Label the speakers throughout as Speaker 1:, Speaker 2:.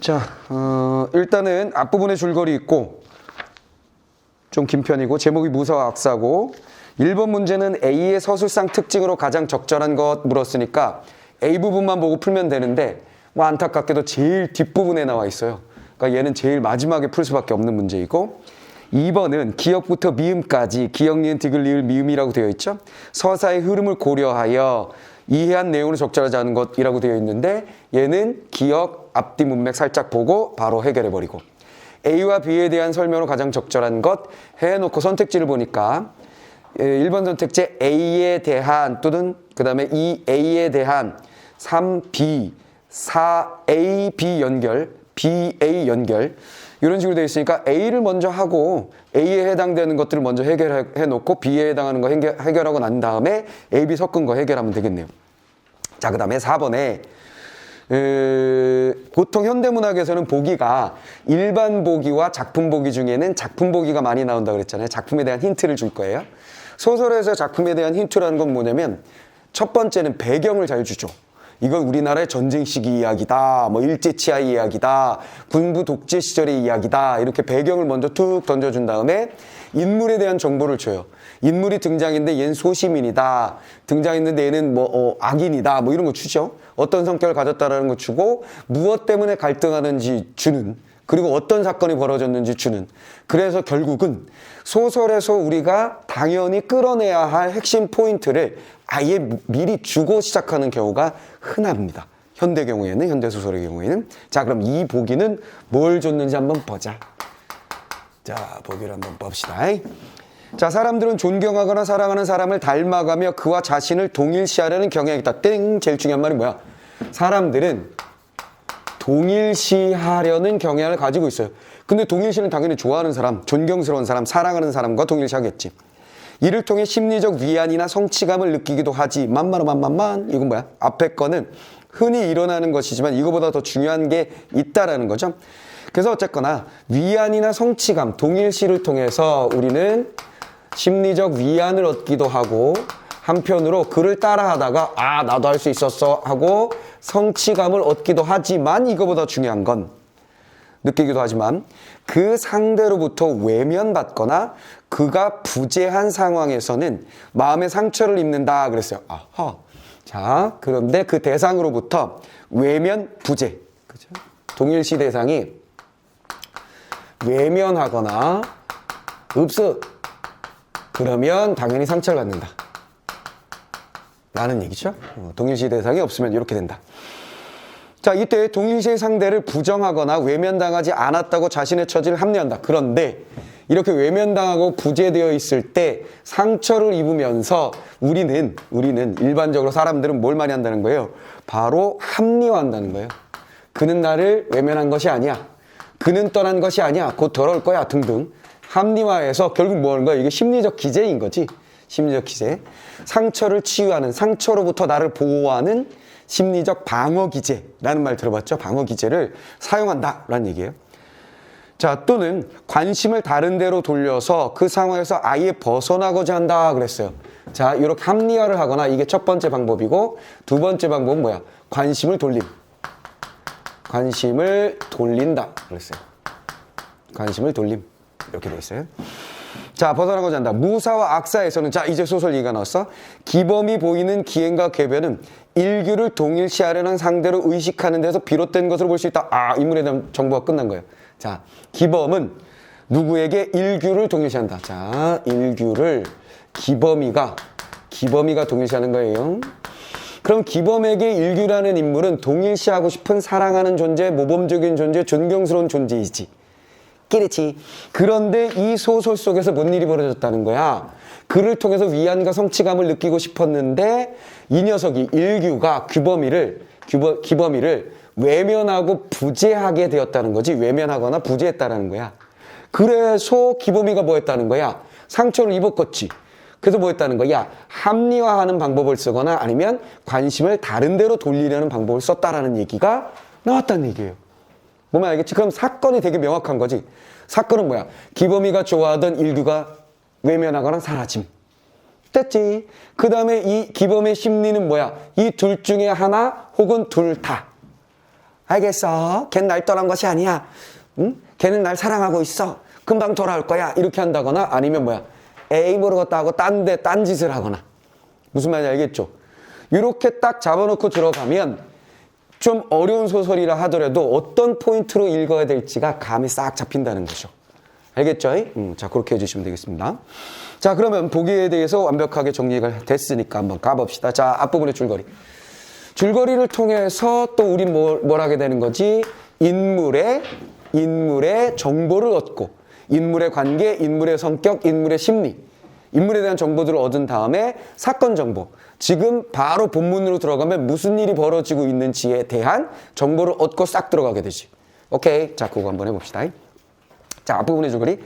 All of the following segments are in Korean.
Speaker 1: 자, 일단은 앞부분에 줄거리 있고 좀 긴 편이고 제목이 무사와 악사고 1번 문제는 A의 서술상 특징으로 가장 적절한 것 물었으니까 A 부분만 보고 풀면 되는데 뭐 안타깝게도 제일 뒷부분에 나와 있어요. 그러니까 얘는 제일 마지막에 풀 수밖에 없는 문제이고 2번은 기역부터 미음까지 기역, 니은, 디귿, 리을, 미음이라고 되어 있죠. 서사의 흐름을 고려하여 이해한 내용으로 적절하지 않은 것이라고 되어 있는데 얘는 기역, 앞뒤 문맥 살짝 보고 바로 해결해버리고 A와 B에 대한 설명으로 가장 적절한 것 해놓고 선택지를 보니까 1번 선택지 A에 대한 또는 그 다음에 2A에 대한 3B, 4AB 연결, BA 연결 이런 식으로 되어 있으니까 A를 먼저 하고 A에 해당되는 것들을 먼저 해결해 놓고 B에 해당하는 거 해결하고 난 다음에 A, B 섞은 거 해결하면 되겠네요. 자, 그 다음에 4번에 보통 현대문학에서는 보기가 일반 보기와 작품 보기 중에는 작품 보기가 많이 나온다고 그랬잖아요. 작품에 대한 힌트를 줄 거예요. 소설에서 작품에 대한 힌트라는 건 뭐냐면 첫 번째는 배경을 잘 주죠. 이건 우리나라의 전쟁 시기 이야기다, 뭐 일제치하 이야기다, 군부 독재 시절의 이야기다 이렇게 배경을 먼저 툭 던져준 다음에 인물에 대한 정보를 줘요. 인물이 등장했는데 얘는 소시민이다, 등장했는데 얘는 뭐 악인이다 뭐 이런 거 주죠. 어떤 성격을 가졌다라는 거 주고 무엇 때문에 갈등하는지 주는, 그리고 어떤 사건이 벌어졌는지 주는. 그래서 결국은 소설에서 우리가 당연히 끌어내야 할 핵심 포인트를 아예 미리 주고 시작하는 경우가 흔합니다. 현대 경우에는, 현대 소설의 경우에는. 자, 그럼 이 보기는 뭘 줬는지 한번 보자. 자, 보기를 한번 봅시다. 자, 사람들은 존경하거나 사랑하는 사람을 닮아가며 그와 자신을 동일시하려는 경향이 있다. 땡! 제일 중요한 말이 뭐야? 사람들은 동일시하려는 경향을 가지고 있어요. 근데 동일시는 당연히 좋아하는 사람, 존경스러운 사람, 사랑하는 사람과 동일시하겠지. 이를 통해 심리적 위안이나 성취감을 느끼기도 하지. 만만만만만. 이건 뭐야? 앞에 거는 흔히 일어나는 것이지만 이거보다 더 중요한 게 있다라는 거죠. 그래서 어쨌거나 위안이나 성취감, 동일시를 통해서 우리는 심리적 위안을 얻기도 하고 한편으로 그를 따라하다가 아, 나도 할 수 있었어 하고 성취감을 얻기도 하지만 이거보다 중요한 건 느끼기도 하지만 그 상대로부터 외면받거나 그가 부재한 상황에서는 마음의 상처를 입는다 그랬어요. 아하. 자, 그런데 그 대상으로부터 외면, 부재. 그죠? 동일시 대상이 외면하거나 없어. 그러면 당연히 상처를 받는다. 라는 얘기죠. 동일시 대상이 없으면 이렇게 된다. 자, 이때 동일시의 상대를 부정하거나 외면당하지 않았다고 자신의 처지를 합리한다. 그런데 이렇게 외면당하고 부재되어 있을 때 상처를 입으면서 우리는 일반적으로 사람들은 뭘 많이 한다는 거예요? 바로 합리화한다는 거예요. 그는 나를 외면한 것이 아니야. 그는 떠난 것이 아니야. 곧 돌아올 거야. 등등. 합리화해서 결국 뭐 하는 거야? 이게 심리적 기제인 거지. 심리적 기제. 상처를 치유하는, 상처로부터 나를 보호하는 심리적 방어 기제라는 말 들어봤죠? 방어 기제를 사용한다라는 얘기예요. 자, 또는 관심을 다른 데로 돌려서 그 상황에서 아예 벗어나고자 한다 그랬어요. 자, 이렇게 합리화를 하거나 이게 첫 번째 방법이고 두 번째 방법은 뭐야? 관심을 돌림. 관심을 돌린다 그랬어요. 관심을 돌림. 이렇게 돼 있어요. 자, 벗어나고자 한다. 무사와 악사에서는 자, 이제 소설 얘기가 나왔어. 기범이 보이는 기행과 궤변은 일규를 동일시하려는 상대로 의식하는 데서 비롯된 것으로 볼 수 있다. 아, 인물에 대한 정보가 끝난 거예요. 자, 기범은 누구에게 일규를 동일시한다. 자, 일규를 기범이가 동일시하는 거예요. 그럼 기범에게 일규라는 인물은 동일시하고 싶은 사랑하는 존재, 모범적인 존재, 존경스러운 존재이지. 그렇지. 그런데 이 소설 속에서 뭔 일이 벌어졌다는 거야? 그를 통해서 위안과 성취감을 느끼고 싶었는데 이 녀석이 일규가 기범이를 외면하고 부재하게 되었다는 거지. 외면하거나 부재했다는 거야. 그래서 기범이가 뭐 했다는 거야? 상처를 입었겠지. 그래서 뭐 했다는 거야? 합리화하는 방법을 쓰거나 아니면 관심을 다른 데로 돌리려는 방법을 썼다라는 얘기가 나왔다는 얘기예요. 뭐면 알겠지? 그럼 사건이 되게 명확한 거지. 사건은 뭐야? 기범이가 좋아하던 일규가 외면하거나 사라짐. 됐지? 그 다음에 이 기범의 심리는 뭐야? 이 둘 중에 하나 혹은 둘 다. 알겠어? 걔는 날 떠난 것이 아니야. 응? 걔는 날 사랑하고 있어. 금방 돌아올 거야. 이렇게 한다거나 아니면 뭐야? 에이 모르겠다 하고 딴 짓을 하거나. 무슨 말인지 알겠죠? 이렇게 딱 잡아놓고 들어가면 좀 어려운 소설이라 하더라도 어떤 포인트로 읽어야 될지가 감이 싹 잡힌다는 거죠. 알겠죠? 자, 그렇게 해주시면 되겠습니다. 자, 그러면 보기에 대해서 완벽하게 정리가 됐으니까 한번 가봅시다. 자, 앞부분의 줄거리. 줄거리를 통해서 또 우린 뭘 하게 되는 거지? 인물의 정보를 얻고, 인물의 관계, 인물의 성격, 인물의 심리, 인물에 대한 정보들을 얻은 다음에 사건 정보, 지금 바로 본문으로 들어가면 무슨 일이 벌어지고 있는지에 대한 정보를 얻고 싹 들어가게 되지. 오케이. 자, 그거 한번 해봅시다. 자, 앞부분의 줄거리.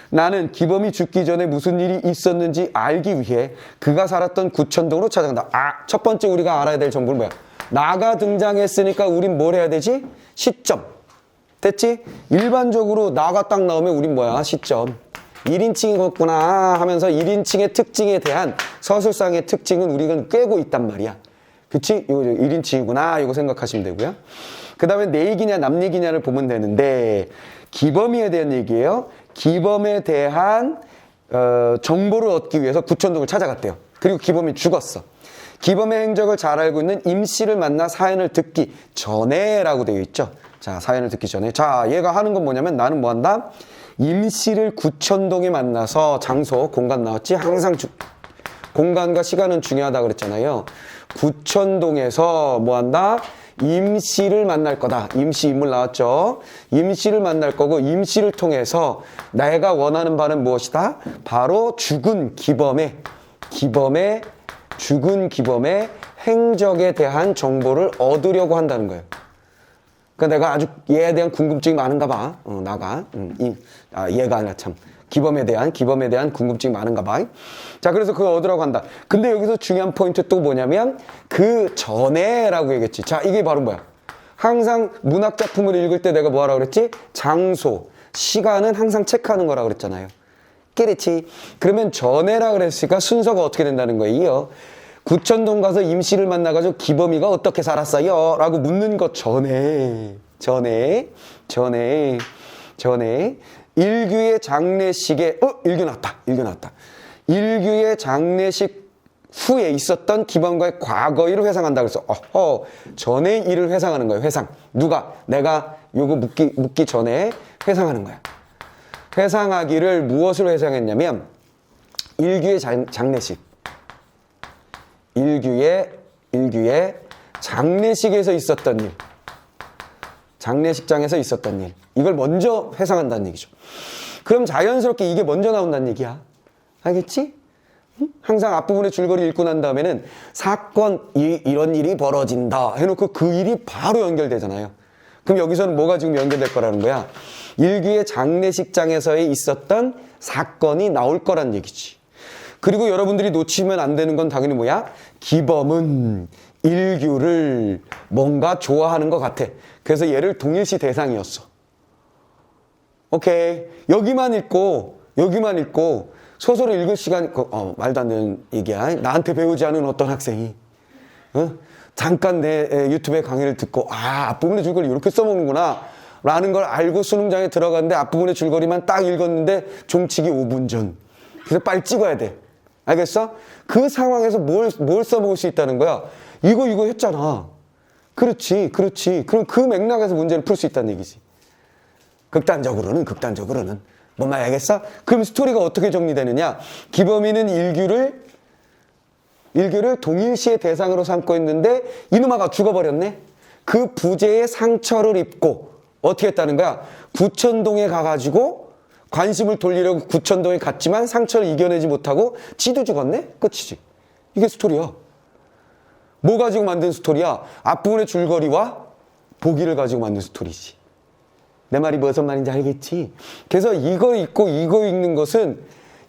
Speaker 1: 나는 기범이 죽기 전에 무슨 일이 있었는지 알기 위해 그가 살았던 구천동으로 찾아간다. 첫 번째 우리가 알아야 될 정보는 뭐야? 나가 등장했으니까 우린 뭘 해야 되지? 시점. 됐지? 일반적으로 나가 딱 나오면 우린 뭐야? 시점. 1인칭이었구나 하면서 1인칭의 특징에 대한 서술상의 특징은 우리가 꿰고 있단 말이야. 그치? 이거 1인칭이구나 이거 생각하시면 되고요. 그 다음에 내 얘기냐 남 얘기냐를 보면 되는데 기범이에 대한 얘기예요. 기범에 대한 정보를 얻기 위해서 구천동을 찾아갔대요. 그리고 기범이 죽었어. 기범의 행적을 잘 알고 있는 임씨를 만나 사연을 듣기 전에 라고 되어 있죠. 자, 사연을 듣기 전에. 자, 얘가 하는 건 뭐냐면 나는 뭐 한다? 임씨를 구천동에 만나서 장소, 공간 나왔지? 항상 공간과 시간은 중요하다 그랬잖아요. 구천동에서 뭐 한다? 임씨를 만날 거다. 임씨 인물 나왔죠? 임씨를 만날 거고 임씨를 통해서 내가 원하는 바는 무엇이다? 바로 죽은 기범의 행적에 대한 정보를 얻으려고 한다는 거예요. 그러니까 내가 아주 얘에 대한 궁금증이 많은가 봐. 얘가 아니라 참. 기범에 대한 궁금증이 많은가 봐. 자, 그래서 그거 얻으라고 한다. 근데 여기서 중요한 포인트 또 뭐냐면 그 전에라고 얘기했지. 자, 이게 바로 뭐야? 항상 문학작품을 읽을 때 내가 뭐하라고 그랬지? 장소, 시간은 항상 체크하는 거라고 그랬잖아요. 그렇지. 그러면 전에라 그랬으니까 순서가 어떻게 된다는 거예요? 구천동 가서 임씨를 만나가지고 기범이가 어떻게 살았어요? 라고 묻는 것 전에 일규의 장례식에 일규 나왔다. 일규의 장례식 후에 있었던 기범과의 과거 일을 회상한다. 그래서 전의 일을 회상하는 거예요. 회상. 누가? 내가 요거 묻기 전에 회상하는 거야. 회상하기를 무엇을 회상했냐면 일규의 장례식. 일규의 장례식에서 있었던 일. 장례식장에서 있었던 일. 이걸 먼저 회상한다는 얘기죠. 그럼 자연스럽게 이게 먼저 나온다는 얘기야. 알겠지? 항상 앞부분의 줄거리 읽고 난 다음에는 사건, 이런 일이 벌어진다 해놓고 그 일이 바로 연결되잖아요. 그럼 여기서는 뭐가 지금 연결될 거라는 거야? 일규의 장례식장에서 있었던 사건이 나올 거란 얘기지. 그리고 여러분들이 놓치면 안 되는 건 당연히 뭐야? 기범은 일규를 뭔가 좋아하는 것 같아. 그래서 얘를 동일시 대상이었어. 오케이. 여기만 읽고 소설을 읽을 시간, 말도 안 되는 얘기야. 나한테 배우지 않은 어떤 학생이, 잠깐 내 유튜브의 강의를 듣고, 앞부분의 줄거리 이렇게 써먹는구나. 라는 걸 알고 수능장에 들어갔는데 앞부분의 줄거리만 딱 읽었는데 종치기 5분 전. 그래서 빨리 찍어야 돼. 알겠어? 그 상황에서 뭘 써먹을 수 있다는 거야? 이거 했잖아. 그렇지. 그럼 그 맥락에서 문제를 풀 수 있다는 얘기지. 극단적으로는. 뭔 말 알겠어? 그럼 스토리가 어떻게 정리되느냐? 기범이는 일규를 동일시의 대상으로 삼고 있는데 이놈아가 죽어버렸네? 그 부재의 상처를 입고 어떻게 했다는 거야? 구천동에 가가지고 관심을 돌리려고 구천동에 갔지만 상처를 이겨내지 못하고 지도 죽었네? 끝이지. 이게 스토리야. 뭐 가지고 만든 스토리야? 앞부분의 줄거리와 보기를 가지고 만든 스토리지. 내 말이 무슨 말인지 알겠지? 그래서 이거 읽고 이거 읽는 것은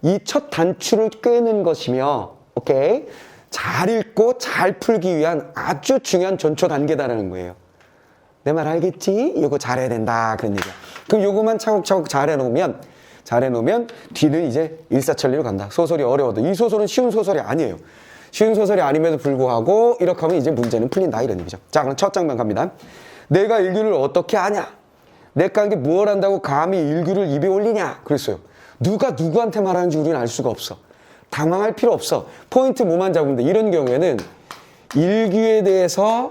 Speaker 1: 이 첫 단추를 꿰는 것이며, 오케이? 잘 읽고 잘 풀기 위한 아주 중요한 전초 단계다라는 거예요. 내 말 알겠지? 이거 잘해야 된다. 그런 얘기야. 그럼 요거만 차곡차곡 잘해놓으면 뒤는 이제 일사천리로 간다. 소설이 어려워도. 이 소설은 쉬운 소설이 아니에요. 쉬운 소설이 아님에도 불구하고 이렇게 하면 이제 문제는 풀린다. 이런 얘기죠. 자, 그럼 첫 장면 갑니다. 내가 일규를 어떻게 아냐? 내가 한 게 뭘 한다고 감히 일규를 입에 올리냐? 그랬어요. 누가 누구한테 말하는지 우리는 알 수가 없어. 당황할 필요 없어. 포인트 뭐만 잡으면 돼. 이런 경우에는 일규에 대해서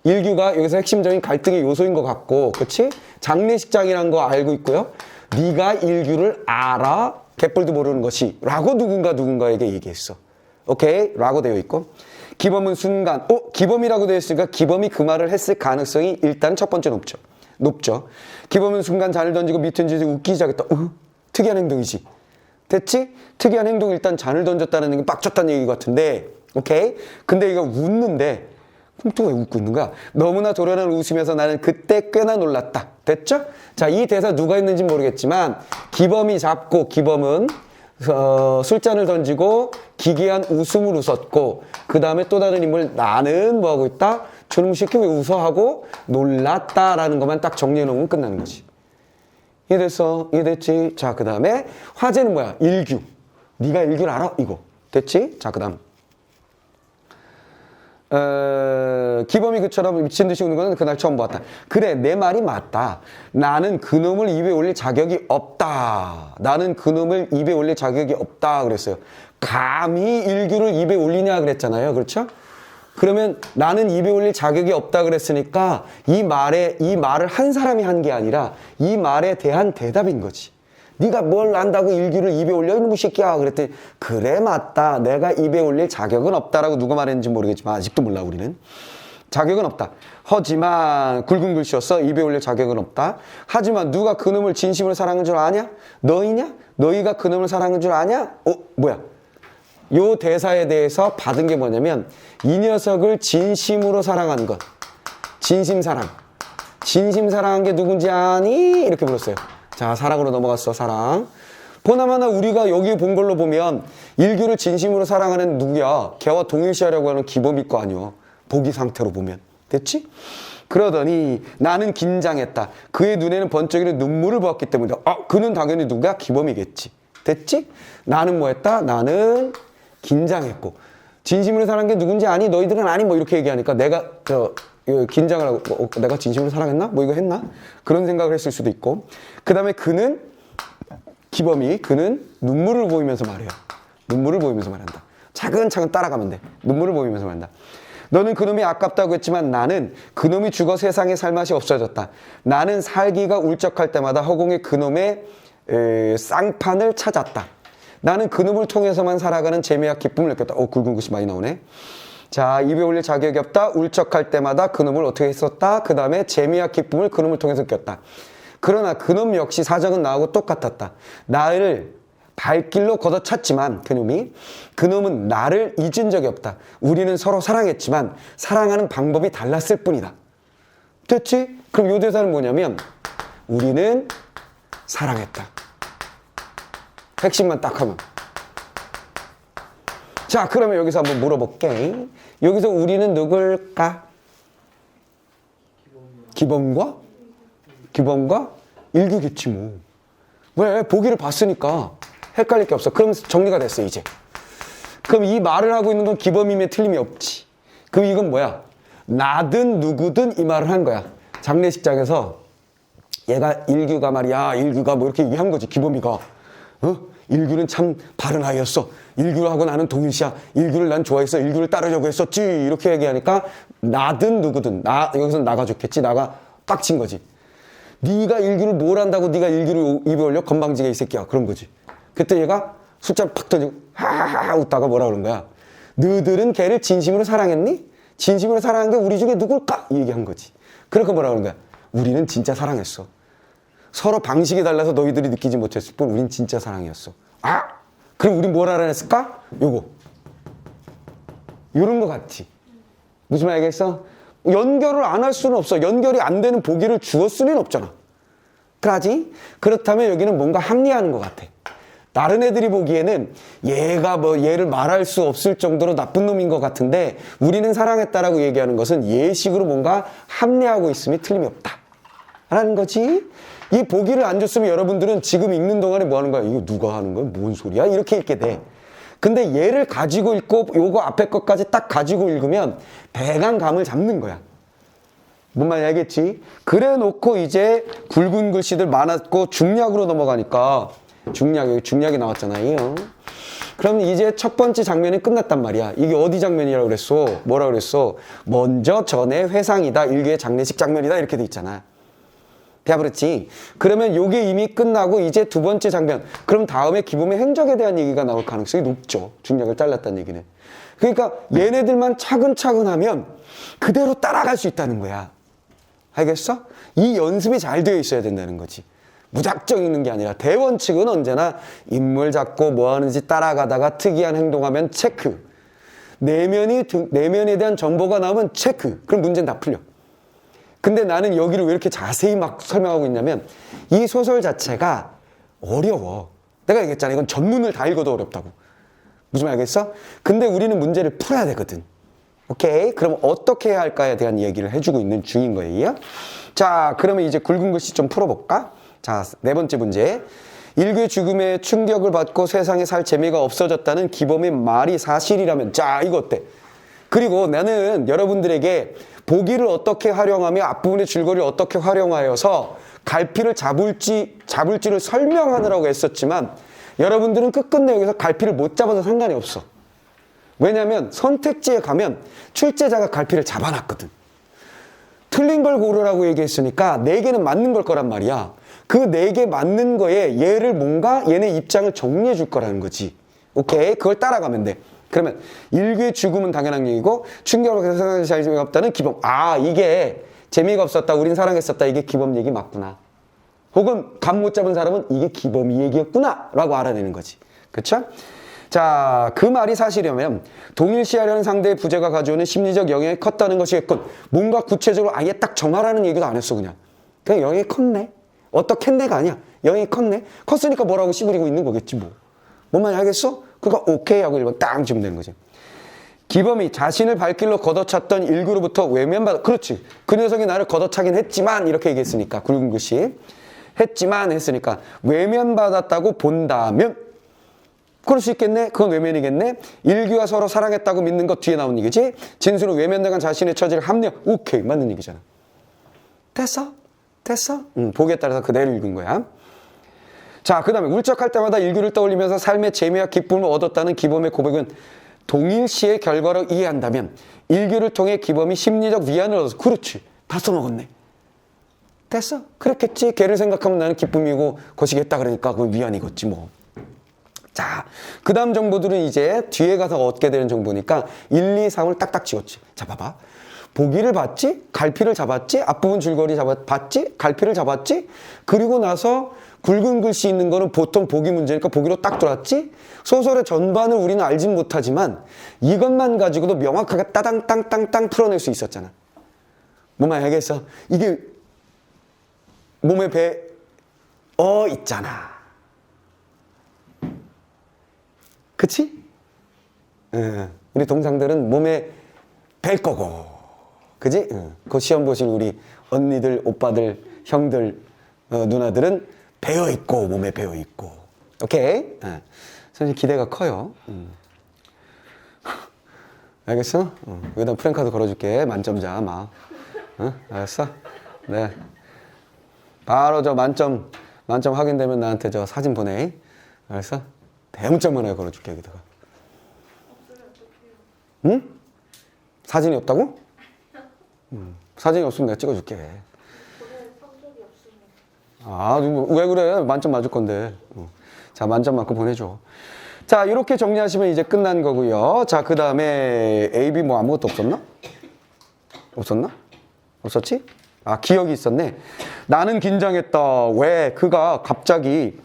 Speaker 1: 일규가 여기서 핵심적인 갈등의 요소인 것 같고, 그렇지? 장례식장이라는 거 알고 있고요. 네가 일규를 알아? 개뿔도 모르는 것이 라고 누군가에게 얘기했어. 오케이? 라고 되어 있고, 기범은 순간 기범이라고 되어 있으니까 기범이 그 말을 했을 가능성이 일단 첫 번째 높죠. 기범은 순간 잔을 던지고 밑은 지지 웃기 시작했다. 특이한 행동이지. 됐지? 특이한 행동. 일단 잔을 던졌다는 게 빡쳤다는 얘기 같은데, 오케이? 근데 이거 웃는데 그럼 또 왜 웃고 있는 거야? 너무나 도련한 웃으면서 나는 그때 꽤나 놀랐다. 됐죠? 자, 이 대사 누가 했는지 모르겠지만 기범이 잡고, 기범은 술잔을 던지고 기괴한 웃음을 웃었고, 그 다음에 또 다른 인물 나는 뭐하고 있다? 저놈 새끼 왜 웃어? 하고 놀랐다라는 것만 딱 정리해 놓으면 끝나는 거지. 이해됐어? 이해됐지? 자, 그 다음에 화제는 뭐야? 일규. 네가 일규를 알아? 이거. 됐지? 자, 그 다음. 기범이 그처럼 미친 듯이 우는 거는 그날 처음 보았다. 그래, 내 말이 맞다. 나는 그놈을 입에 올릴 자격이 없다. 나는 그놈을 입에 올릴 자격이 없다 그랬어요. 감히 일규를 입에 올리냐 그랬잖아요. 그렇죠? 그러면 나는 입에 올릴 자격이 없다 그랬으니까 이 말을 한 사람이 한 게 아니라 이 말에 대한 대답인 거지. 네가 뭘 안다고 일규를 입에 올려? 이놈의 새끼야. 그랬더니 그래, 맞다. 내가 입에 올릴 자격은 없다라고 누가 말했는지 모르겠지만 아직도 몰라, 우리는. 자격은 없다. 하지만 굵은 글씨였어. 입에 올릴 자격은 없다. 하지만 누가 그놈을 진심으로 사랑한 줄 아냐? 너희냐? 너희가 그놈을 사랑한 줄 아냐? 뭐야? 요 대사에 대해서 받은 게 뭐냐면 이 녀석을 진심으로 사랑한 것. 진심 사랑. 진심 사랑한 게 누군지 아니? 이렇게 물었어요. 자, 사랑으로 넘어갔어. 사랑. 보나마나 우리가 여기 본 걸로 보면 일규를 진심으로 사랑하는 누구야? 걔와 동일시하려고 하는 기범일 거 아니야. 보기 상태로 보면. 됐지? 그러더니 나는 긴장했다. 그의 눈에는 번쩍이는 눈물을 보았기 때문에 그는 당연히 누가? 기범이겠지. 됐지? 나는 뭐 했다? 나는 긴장했고. 진심으로 사랑한 게 누군지 아니? 너희들은 아니? 뭐 이렇게 얘기하니까 내가 긴장을 하고 내가 진심으로 사랑했나? 뭐 이거 했나? 그런 생각을 했을 수도 있고, 그 다음에 그는 눈물을 보이면서 말해요. 눈물을 보이면서 말한다. 차근차근 따라가면 돼. 눈물을 보이면서 말한다. 너는 그놈이 아깝다고 했지만 나는 그놈이 죽어 세상에 살 맛이 없어졌다. 나는 살기가 울적할 때마다 허공에 그놈의 쌍판을 찾았다. 나는 그놈을 통해서만 살아가는 재미와 기쁨을 느꼈다. 굵은 글씨 많이 나오네. 자, 입에 올릴 자격이 없다. 울적할 때마다 그놈을 어떻게 했었다. 그 다음에 재미와 기쁨을 그놈을 통해서 느꼈다. 그러나 그놈 역시 사정은 나하고 똑같았다. 나를 발길로 걷어찼지만 그놈은 나를 잊은 적이 없다. 우리는 서로 사랑했지만 사랑하는 방법이 달랐을 뿐이다. 됐지? 그럼 이 대사는 뭐냐면 우리는 사랑했다. 핵심만 딱 하면. 자, 그러면 여기서 한번 물어볼게. 여기서 우리는 누굴까? 기범과 일규겠지 뭐. 왜? 보기를 봤으니까 헷갈릴 게 없어. 그럼 정리가 됐어, 이제. 그럼 이 말을 하고 있는 건 기범임에 틀림이 없지. 그럼 이건 뭐야? 나든 누구든 이 말을 한 거야. 장례식장에서 얘가 일규가 말이야. 일규가 뭐 이렇게 얘기한 거지, 기범이가. 일규는 참 바른 아이였어. 일규하고 나는 동일시야. 일규를 난 좋아했어. 일규를 따르려고 했었지. 이렇게 얘기하니까 나든 누구든, 여기서 나가 좋겠지. 나가 빡친 거지. 네가 일규를 뭘 한다고 네가 일규를 입에 올려? 건방지게 이 새끼야. 그런 거지. 그때 얘가 숫자 팍 던지고 하하하 웃다가 뭐라 그런 거야? 너희들은 걔를 진심으로 사랑했니? 진심으로 사랑한 게 우리 중에 누굴까? 이 얘기한 거지. 그러니까 뭐라 그런 거야? 우리는 진짜 사랑했어. 서로 방식이 달라서 너희들이 느끼지 못했을 뿐 우린 진짜 사랑이었어. 그럼 우린 뭘 알아냈을까? 요거. 요런 거 같지. 무슨 말 알겠어? 연결을 안 할 수는 없어. 연결이 안 되는 보기를 주었을 리는 없잖아. 그러지? 그렇다면 여기는 뭔가 합리하는 것 같아. 다른 애들이 보기에는 얘가 얘를 말할 수 없을 정도로 나쁜 놈인 것 같은데 우리는 사랑했다라고 얘기하는 것은 예식으로 뭔가 합리하고 있음이 틀림이 없다. 라는 거지. 이 보기를 안 줬으면 여러분들은 지금 읽는 동안에 뭐 하는 거야? 이거 누가 하는 거야? 뭔 소리야? 이렇게 읽게 돼. 근데 얘를 가지고 읽고 요거 앞에 것까지 딱 가지고 읽으면 대강 감을 잡는 거야. 뭔 말인지 알겠지? 그래 놓고 이제 굵은 글씨들 많았고 중략으로 넘어가니까 여기 중략이 나왔잖아요. 그럼 이제 첫 번째 장면이 끝났단 말이야. 이게 어디 장면이라고 그랬어? 뭐라 그랬어? 먼저 전에 회상이다. 일개의 장례식 장면이다. 이렇게 돼 있잖아. 그렇지. 그러면 요게 이미 끝나고 이제 두 번째 장면. 그럼 다음에 기범의 행적에 대한 얘기가 나올 가능성이 높죠. 중략을 잘랐다는 얘기는. 그러니까 얘네들만 차근차근 하면 그대로 따라갈 수 있다는 거야. 알겠어? 이 연습이 잘 되어 있어야 된다는 거지. 무작정 읽는 게 아니라 대원칙은 언제나 인물 잡고 뭐 하는지 따라가다가 특이한 행동하면 체크. 내면에 대한 정보가 나오면 체크. 그럼 문제는 다 풀려. 근데 나는 여기를 왜 이렇게 자세히 막 설명하고 있냐면 이 소설 자체가 어려워. 내가 얘기했잖아. 이건 전문을 다 읽어도 어렵다고. 무슨 말 알겠어? 근데 우리는 문제를 풀어야 되거든. 오케이? 그럼 어떻게 해야 할까에 대한 얘기를 해주고 있는 중인 거예요. 자, 그러면 이제 굵은 글씨 좀 풀어볼까? 자, 네 번째 문제. 일규의 죽음에 충격을 받고 세상에 살 재미가 없어졌다는 기범의 말이 사실이라면, 자, 이거 어때? 그리고 나는 여러분들에게 보기를 어떻게 활용하며 앞부분의 줄거리를 어떻게 활용하여서 갈피를 잡을지를 설명하느라고 했었지만 여러분들은 끝끝내 여기서 갈피를 못 잡아서 상관이 없어. 왜냐하면 선택지에 가면 출제자가 갈피를 잡아놨거든. 틀린 걸 고르라고 얘기했으니까 4개는 맞는 걸 거란 말이야. 그 4개 맞는 거에 얘네 입장을 정리해 줄 거라는 거지. 오케이? 그걸 따라가면 돼. 그러면 일규의 죽음은 당연한 얘기고 충격을 받고 세상에 살 재미가 없다는 기범. 아, 이게 재미가 없었다. 우린 사랑했었다. 이게 기범 얘기 맞구나. 혹은 감 못 잡은 사람은 이게 기범이 얘기였구나 라고 알아내는 거지. 그쵸? 자, 그 말이 사실이라면 동일시하려는 상대의 부재가 가져오는 심리적 영향이 컸다는 것이겠군. 뭔가 구체적으로 아예 딱 정하라는 얘기도 안 했어. 그냥 영향이 컸네. 어떻겠네가 아니야. 영향이 컸네. 컸으니까 뭐라고 씨부리고 있는 거겠지 뭐. 뭔 말인지 알겠어? 그러니까 오케이 하고 1번 딱 주면 되는 거지. 기범이 자신을 발길로 걷어찼던 일구로부터 외면받아. 그렇지. 그 녀석이 나를 걷어차긴 했지만 이렇게 얘기했으니까 굵은 글씨 했지만 했으니까 외면받았다고 본다면 그럴 수 있겠네. 그건 외면이겠네. 일규와 서로 사랑했다고 믿는 것 뒤에 나온 얘기지. 진수는 외면당한 자신의 처지를 합리화. 오케이. 맞는 얘기잖아. 됐어? 됐어? 보기에 따라서 그대로 읽은 거야. 자, 그 다음에 울적할 때마다 일규를 떠올리면서 삶의 재미와 기쁨을 얻었다는 기범의 고백은 동일시의 결과로 이해한다면 일규를 통해 기범이 심리적 위안을 얻어서 그렇지. 다 써먹었네. 됐어? 그랬겠지. 걔를 생각하면 나는 기쁨이고 거시겠다 그러니까 그건 위안이겠지 뭐. 자, 그 다음 정보들은 이제 뒤에 가서 얻게 되는 정보니까 1, 2, 3을 딱딱 지웠지. 자, 봐봐. 보기를 봤지? 갈피를 잡았지? 앞부분 줄거리 봤지? 갈피를 잡았지? 그리고 나서 굵은 글씨 있는 거는 보통 보기 문제니까 보기로 딱 들어왔지? 소설의 전반을 우리는 알진 못하지만 이것만 가지고도 명확하게 따당땅땅땅 풀어낼 수 있었잖아. 뭐만 알겠어? 이게 몸에 있잖아. 그치? 우리 동상들은 몸에 뵐 거고. 그지? 그 시험 보실 우리 언니들, 오빠들, 형들, 누나들은 배어있고, 몸에 배어있고. 오케이? 사실 기대가 커요. 알겠어? 여기다 프랭카드 걸어줄게. 만점자, 막. 알았어? 네. 바로 저 만점 확인되면 나한테 저 사진 보내. 알았어? 대문짝만 하나 걸어줄게, 여기다가. 응? 사진이 없다고? 사진이 없으면 내가 찍어줄게. 아, 왜 그래? 만점 맞을 건데. 자, 만점 맞고 보내줘. 자, 이렇게 정리하시면 이제 끝난 거고요. 자, 그 다음에 A, B 뭐 아무것도 없었나? 없었나? 없었지? 아, 기억이 있었네. 나는 긴장했다. 왜? 그가 갑자기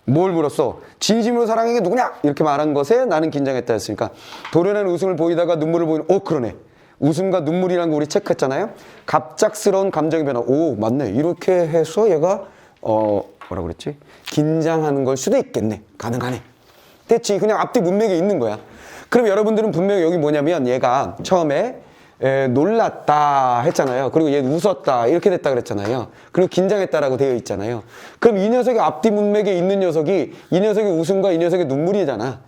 Speaker 1: 뭘 물었어? 진심으로 사랑한 게 누구냐? 이렇게 말한 것에 나는 긴장했다 했으니까 도련한 웃음을 보이다가 눈물을 보이는 그러네. 웃음과 눈물이라는 거 우리 체크했잖아요. 갑작스러운 감정의 변화. 오, 맞네. 이렇게 해서 얘가 뭐라 그랬지? 긴장하는 걸 수도 있겠네. 가능하네. 됐지. 그냥 앞뒤 문맥에 있는 거야. 그럼 여러분들은 분명히 여기 뭐냐면 얘가 처음에 놀랐다 했잖아요. 그리고 얘 웃었다 이렇게 됐다 그랬잖아요. 그리고 긴장했다라고 되어 있잖아요. 그럼 이 녀석이 앞뒤 문맥에 있는 녀석이 이 녀석의 웃음과 이 녀석의 눈물이잖아.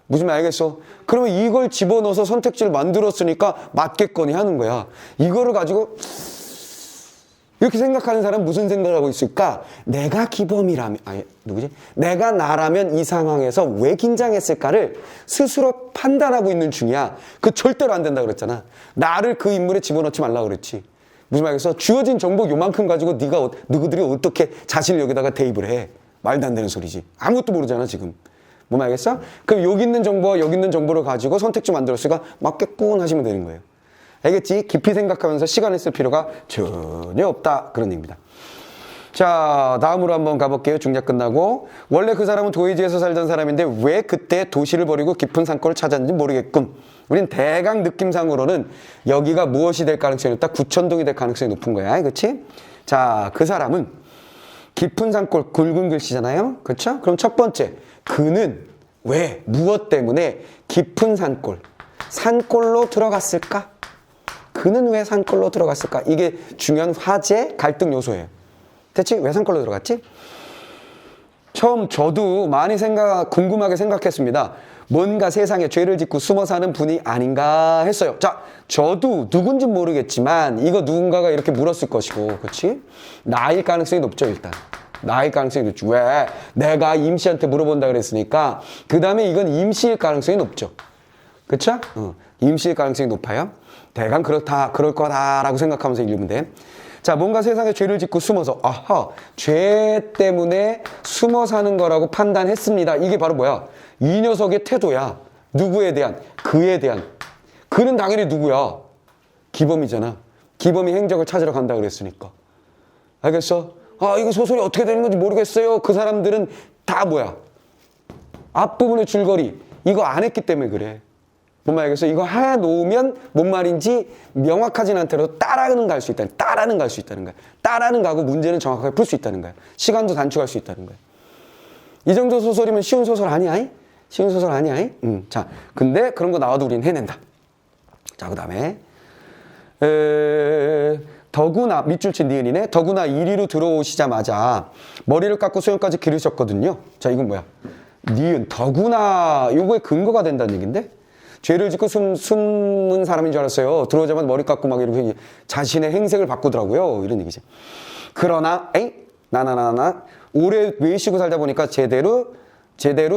Speaker 1: 무슨 말 알겠어? 그러면 이걸 집어넣어서 선택지를 만들었으니까 맞겠거니 하는 거야. 이거를 가지고 이렇게 생각하는 사람은 무슨 생각을 하고 있을까? 내가 기범이라면, 아니, 누구지? 내가 나라면 이 상황에서 왜 긴장했을까를 스스로 판단하고 있는 중이야. 그 절대로 안 된다 그랬잖아. 나를 그 인물에 집어넣지 말라 그랬지. 무슨 말이겠어? 주어진 정보 요만큼 가지고 누구들이 어떻게 자신을 여기다가 대입을 해. 말도 안 되는 소리지. 아무것도 모르잖아, 지금. 뭔 말이겠어? 그럼 여기 있는 정보와 여기 있는 정보를 가지고 선택지 만들었으니까 맞겠군 하시면 되는 거예요. 알겠지? 깊이 생각하면서 시간을 쓸 필요가 전혀 없다. 그런 얘기입니다. 자, 다음으로 한번 가볼게요. 중략 끝나고. 원래 그 사람은 도의지에서 살던 사람인데 왜 그때 도시를 버리고 깊은 산골을 찾았는지 모르겠군. 우린 대강 느낌상으로는 여기가 무엇이 될 가능성이 높다? 구천동이 될 가능성이 높은 거야. 그렇지? 자, 그 사람은 깊은 산골, 굵은 글씨잖아요. 그렇죠? 그럼 첫 번째, 그는 왜, 무엇 때문에 깊은 산골, 산골로 들어갔을까? 그는 왜 산골로 들어갔을까? 이게 중요한 화제, 갈등 요소예요. 대체 왜 산골로 들어갔지? 처음 저도 많이 궁금하게 생각했습니다. 뭔가 세상에 죄를 짓고 숨어 사는 분이 아닌가 했어요. 자, 저도 누군지 모르겠지만 이거 누군가가 이렇게 물었을 것이고, 그렇지? 나일 가능성이 높죠, 일단. 나일 가능성이 높죠. 왜? 내가 임씨한테 물어본다 그랬으니까 그 다음에 이건 임씨일 가능성이 높죠. 그렇죠? 임씨일 가능성이 높아요. 대강 그렇다, 그럴 거다라고 생각하면서 읽으면 돼. 자, 뭔가 세상에 죄를 짓고 숨어서, 아하, 죄 때문에 숨어 사는 거라고 판단했습니다. 이게 바로 뭐야? 이 녀석의 태도야. 누구에 대한? 그에 대한. 그는 당연히 누구야? 기범이잖아. 기범이 행적을 찾으러 간다 그랬으니까. 알겠어? 아, 이거 소설이 어떻게 되는 건지 모르겠어요. 그 사람들은 다 뭐야? 앞부분의 줄거리. 이거 안 했기 때문에 그래. 뭔 말이겠어? 이거 해놓으면 뭔 말인지 명확하진 않더라도 따라는 갈 수 있다는, 따라는 갈 수 있다는 거야. 따라는 가고 문제는 정확하게 풀 수 있다는 거야. 시간도 단축할 수 있다는 거야. 이 정도 소설이면 쉬운 소설 아니야? 쉬운 소설 아니야? 자, 근데 그런 거 나와도 우리는 해낸다. 자, 그 다음에 더구나, 밑줄 친 니은이네. 더구나 이리로 들어오시자마자 머리를 깎고 수염까지 기르셨거든요. 자, 이건 뭐야? 니은, 더구나, 요거에 근거가 된다는 얘기인데? 죄를 짓고 숨은 사람인 줄 알았어요. 들어오자마자 머리 깎고 막 이렇게 자신의 행색을 바꾸더라고요. 이런 얘기지. 그러나, 나나나나, 오래 외쉬고 살다 보니까 제대로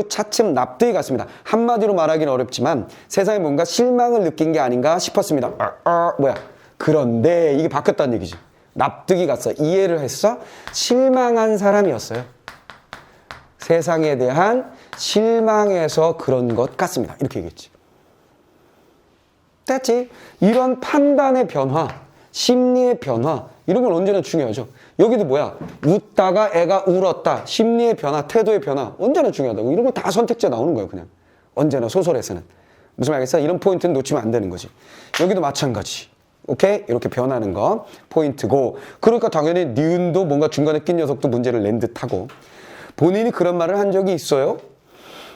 Speaker 1: 차츰 납득이 갔습니다. 한마디로 말하기는 어렵지만 세상에 뭔가 실망을 느낀 게 아닌가 싶었습니다. 뭐야? 그런데 이게 바뀌었다는 얘기지. 납득이 갔어. 이해를 했어. 실망한 사람이었어요. 세상에 대한 실망에서 그런 것 같습니다. 이렇게 얘기했지. 됐지? 이런 판단의 변화, 심리의 변화, 이런 건 언제나 중요하죠. 여기도 뭐야? 웃다가 애가 울었다. 심리의 변화, 태도의 변화, 언제나 중요하다고. 이런 거 다 선택지에 나오는 거예요, 그냥. 언제나 소설에서는. 무슨 말이겠어? 이런 포인트는 놓치면 안 되는 거지. 여기도 마찬가지. 오케이? 이렇게 변하는 거 포인트고. 그러니까 당연히 니은도 뭔가 중간에 낀 녀석도 문제를 낸 듯하고. 본인이 그런 말을 한 적이 있어요?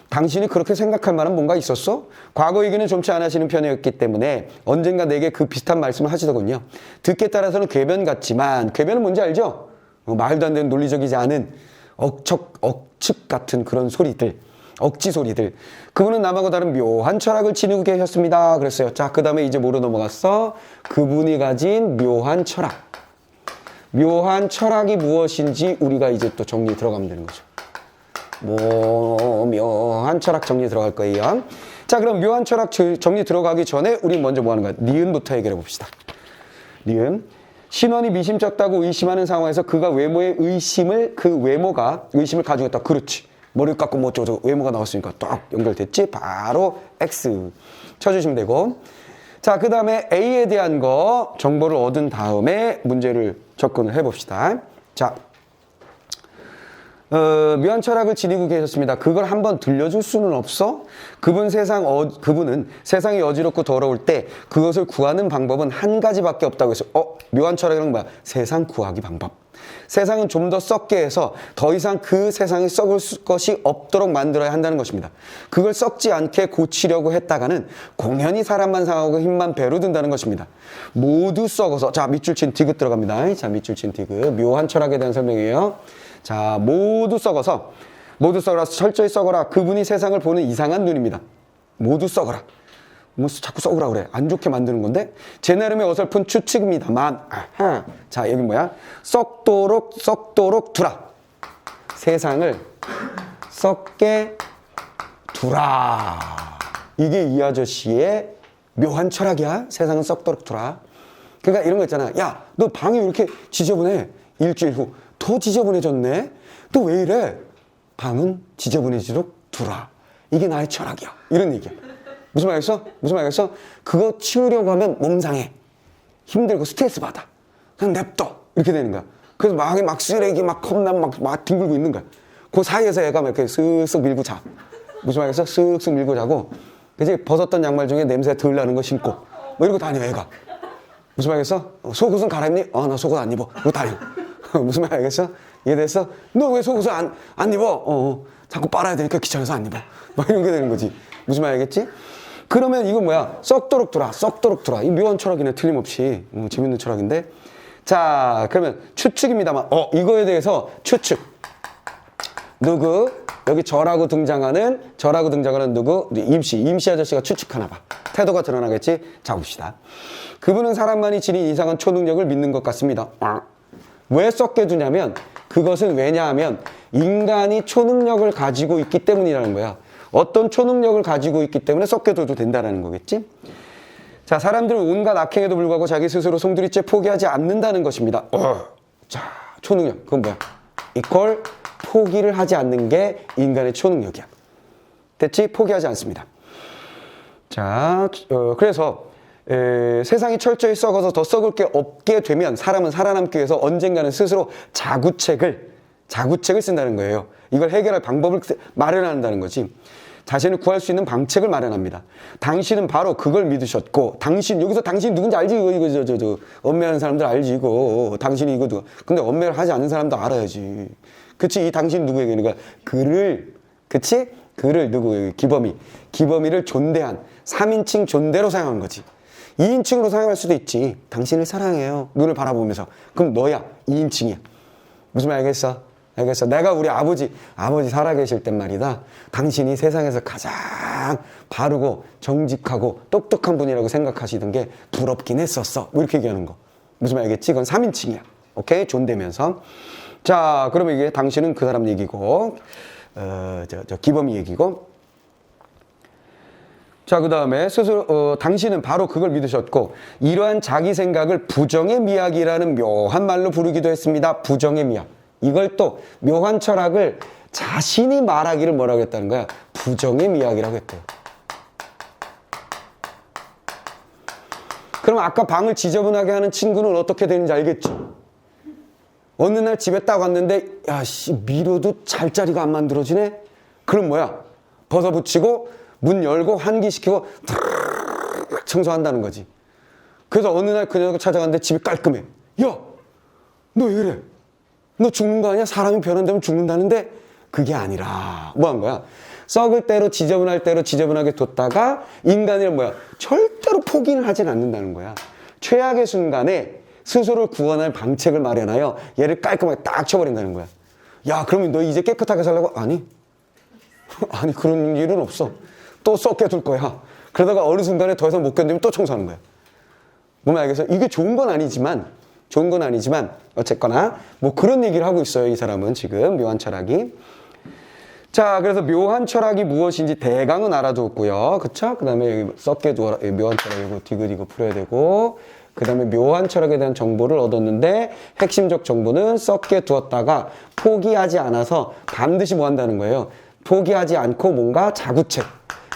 Speaker 1: 당신이 그렇게 생각할 만한 뭔가 있었어? 과거 얘기는 좀치 안 하시는 편이었기 때문에 언젠가 내게 그 비슷한 말씀을 하시더군요. 듣기에 따라서는 궤변 같지만, 궤변은 뭔지 알죠? 말도 안 되는 논리적이지 않은 억측 같은 그런 소리들, 억지 소리들. 그분은 남하고 다른 묘한 철학을 지니고 계셨습니다. 그랬어요. 자, 그 다음에 이제 뭐로 넘어갔어? 그분이 가진 묘한 철학. 묘한 철학이 무엇인지 우리가 이제 또 정리 들어가면 되는 거죠. 묘한 철학 정리 들어갈 거예요. 자, 그럼 묘한 철학 정리 들어가기 전에 우리 먼저 뭐 하는 거야? 니은부터 해결해 봅시다. 니은. 신원이 미심쩍다고 의심하는 상황에서 그가 그 외모가 의심을 가지고 있다. 그렇지. 머리를 깎고 뭐 어쩌고 외모가 나왔으니까 딱 연결됐지. 바로 X 쳐주시면 되고. 자, 그 다음에 A에 대한 거 정보를 얻은 다음에 문제를 접근을 해봅시다. 자, 묘한 철학을 지니고 계셨습니다. 그걸 한번 들려줄 수는 없어? 그분은 세상이 어지럽고 더러울 때 그것을 구하는 방법은 한 가지밖에 없다고 했어요. 묘한 철학이란 뭐야? 세상 구하기 방법. 세상은 좀 더 썩게 해서 더 이상 그 세상이 썩을 것이 없도록 만들어야 한다는 것입니다. 그걸 썩지 않게 고치려고 했다가는 공연히 사람만 상하고 힘만 배로 든다는 것입니다. 모두 썩어서, 자, 밑줄 친 디귿 들어갑니다. 자, 밑줄 친 디귿. 묘한 철학에 대한 설명이에요. 자, 모두 썩어서 철저히 썩어라. 그분이 세상을 보는 이상한 눈입니다. 모두 썩어라. 뭐 자꾸 써오라 그래. 안 좋게 만드는 건데 제 나름의 어설픈 추측입니다만 아하. 자 여기 뭐야? 썩도록 두라. 세상을 썩게 두라. 이게 이 아저씨의 묘한 철학이야. 세상은 썩도록 두라. 그러니까 이런 거 있잖아. 야, 너 방이 왜 이렇게 지저분해? 일주일 후 더 지저분해졌네? 또 왜 이래? 방은 지저분해지도록 두라. 이게 나의 철학이야. 이런 얘기야. 무슨 말이겠어? 무슨 말이겠어? 그거 치우려고 하면 몸 상해. 힘들고 스트레스 받아. 그냥 냅둬. 이렇게 되는 거야. 그래서 막 쓰레기 막 컵라면 막 뒹굴고 있는 거야. 그 사이에서 애가 막 이렇게 쓱쓱 밀고 자. 무슨 말이겠어? 쓱쓱 밀고 자고. 그치? 벗었던 양말 중에 냄새 덜 나는 거 신고. 뭐 이러고 다녀, 애가. 무슨 말이겠어? 속옷은 갈아입니? 나 속옷 안 입어. 이러고 다녀. 무슨 말 알겠어? 이해됐어? 너 왜 속옷을 안 입어? 자꾸 빨아야 되니까 귀찮아서 안 입어. 막 이런 게 되는 거지. 무슨 말 알겠지? 그러면 이건 뭐야? 썩도록 두라. 이 묘한 철학이네, 틀림없이. 재밌는 철학인데. 자, 그러면 추측입니다만, 이거에 대해서 추측. 누구? 여기 저라고 등장하는 누구? 임씨 아저씨가 추측하나 봐. 태도가 드러나겠지? 자, 봅시다. 그분은 사람만이 지닌 이상한 초능력을 믿는 것 같습니다. 왜 썩게 두냐면 그것은 왜냐하면 인간이 초능력을 가지고 있기 때문이라는 거야. 어떤 초능력을 가지고 있기 때문에 썩게 둬도 된다는 거겠지? 자, 사람들은 온갖 악행에도 불구하고 자기 스스로 송두리째 포기하지 않는다는 것입니다. 자, 초능력. 그건 뭐야? 이퀄 포기를 하지 않는 게 인간의 초능력이야. 됐지? 포기하지 않습니다. 자, 그래서 세상이 철저히 썩어서 더 썩을 게 없게 되면 사람은 살아남기 위해서 언젠가는 스스로 자구책을 쓴다는 거예요. 이걸 해결할 방법을 마련한다는 거지. 자신을 구할 수 있는 방책을 마련합니다. 당신은 바로 그걸 믿으셨고, 여기서 당신 누군지 알지? 이거 엄매하는 사람들 알지? 이거 당신이 이거 누가? 근데 엄매를 하지 않는 사람도 알아야지. 그치? 이 당신 누구에게? 그러니까 그를 누구? 기범이를 존대한 3인칭 존대로 사용한 거지. 2인칭으로 사용할 수도 있지. 당신을 사랑해요. 눈을 바라보면서. 그럼 너야. 2인칭이야. 무슨 말 알겠어? 알겠어. 내가 우리 아버지 살아계실 땐 말이다. 당신이 세상에서 가장 바르고 정직하고 똑똑한 분이라고 생각하시던 게 부럽긴 했었어. 뭐 이렇게 얘기하는 거. 무슨 말 알겠지? 그건 3인칭이야. 오케이? 존대면서. 자, 그러면 이게 당신은 그 사람 얘기고, 기범이 얘기고, 자, 그 다음에 스스로, 당신은 바로 그걸 믿으셨고, 이러한 자기 생각을 부정의 미학이라는 묘한 말로 부르기도 했습니다. 부정의 미학. 이걸 또 묘한 철학을 자신이 말하기를 뭐라고 했다는 거야? 부정의 미학이라고 했대요. 그럼 아까 방을 지저분하게 하는 친구는 어떻게 되는지 알겠지? 어느 날 집에 딱 왔는데, 밀어도 잘자리가 안 만들어지네? 그럼 뭐야? 벗어붙이고, 문 열고 환기시키고 청소한다는 거지. 그래서 어느 날 그녀가 찾아갔는데 집이 깔끔해. 야, 너 왜 그래? 너 죽는 거 아니야? 사람이 변한다면 죽는다는데? 그게 아니라 뭐 한 거야? 썩을 대로 지저분할 대로 지저분하게 뒀다가 인간을 뭐야? 절대로 포기를 하진 않는다는 거야. 최악의 순간에 스스로를 구원할 방책을 마련하여 얘를 깔끔하게 딱 쳐버린다는 거야. 야, 그러면 너 이제 깨끗하게 살라고? 아니 그런 일은 없어. 또 썩게 둘 거야. 그러다가 어느 순간에 더 이상 못 견디면 또 청소하는 거야. 뭔가 알겠어요? 이게 좋은 건 아니지만 어쨌거나 뭐 그런 얘기를 하고 있어요. 이 사람은 지금 묘한 철학이. 자, 그래서 묘한 철학이 무엇인지 대강은 알아두었고요. 그쵸? 그 다음에 썩게 두어라. 묘한 철학 이거 디귿 풀어야 되고, 그 다음에 묘한 철학에 대한 정보를 얻었는데 핵심적 정보는 썩게 두었다가 포기하지 않아서 반드시 뭐 한다는 거예요? 포기하지 않고 뭔가 자구책,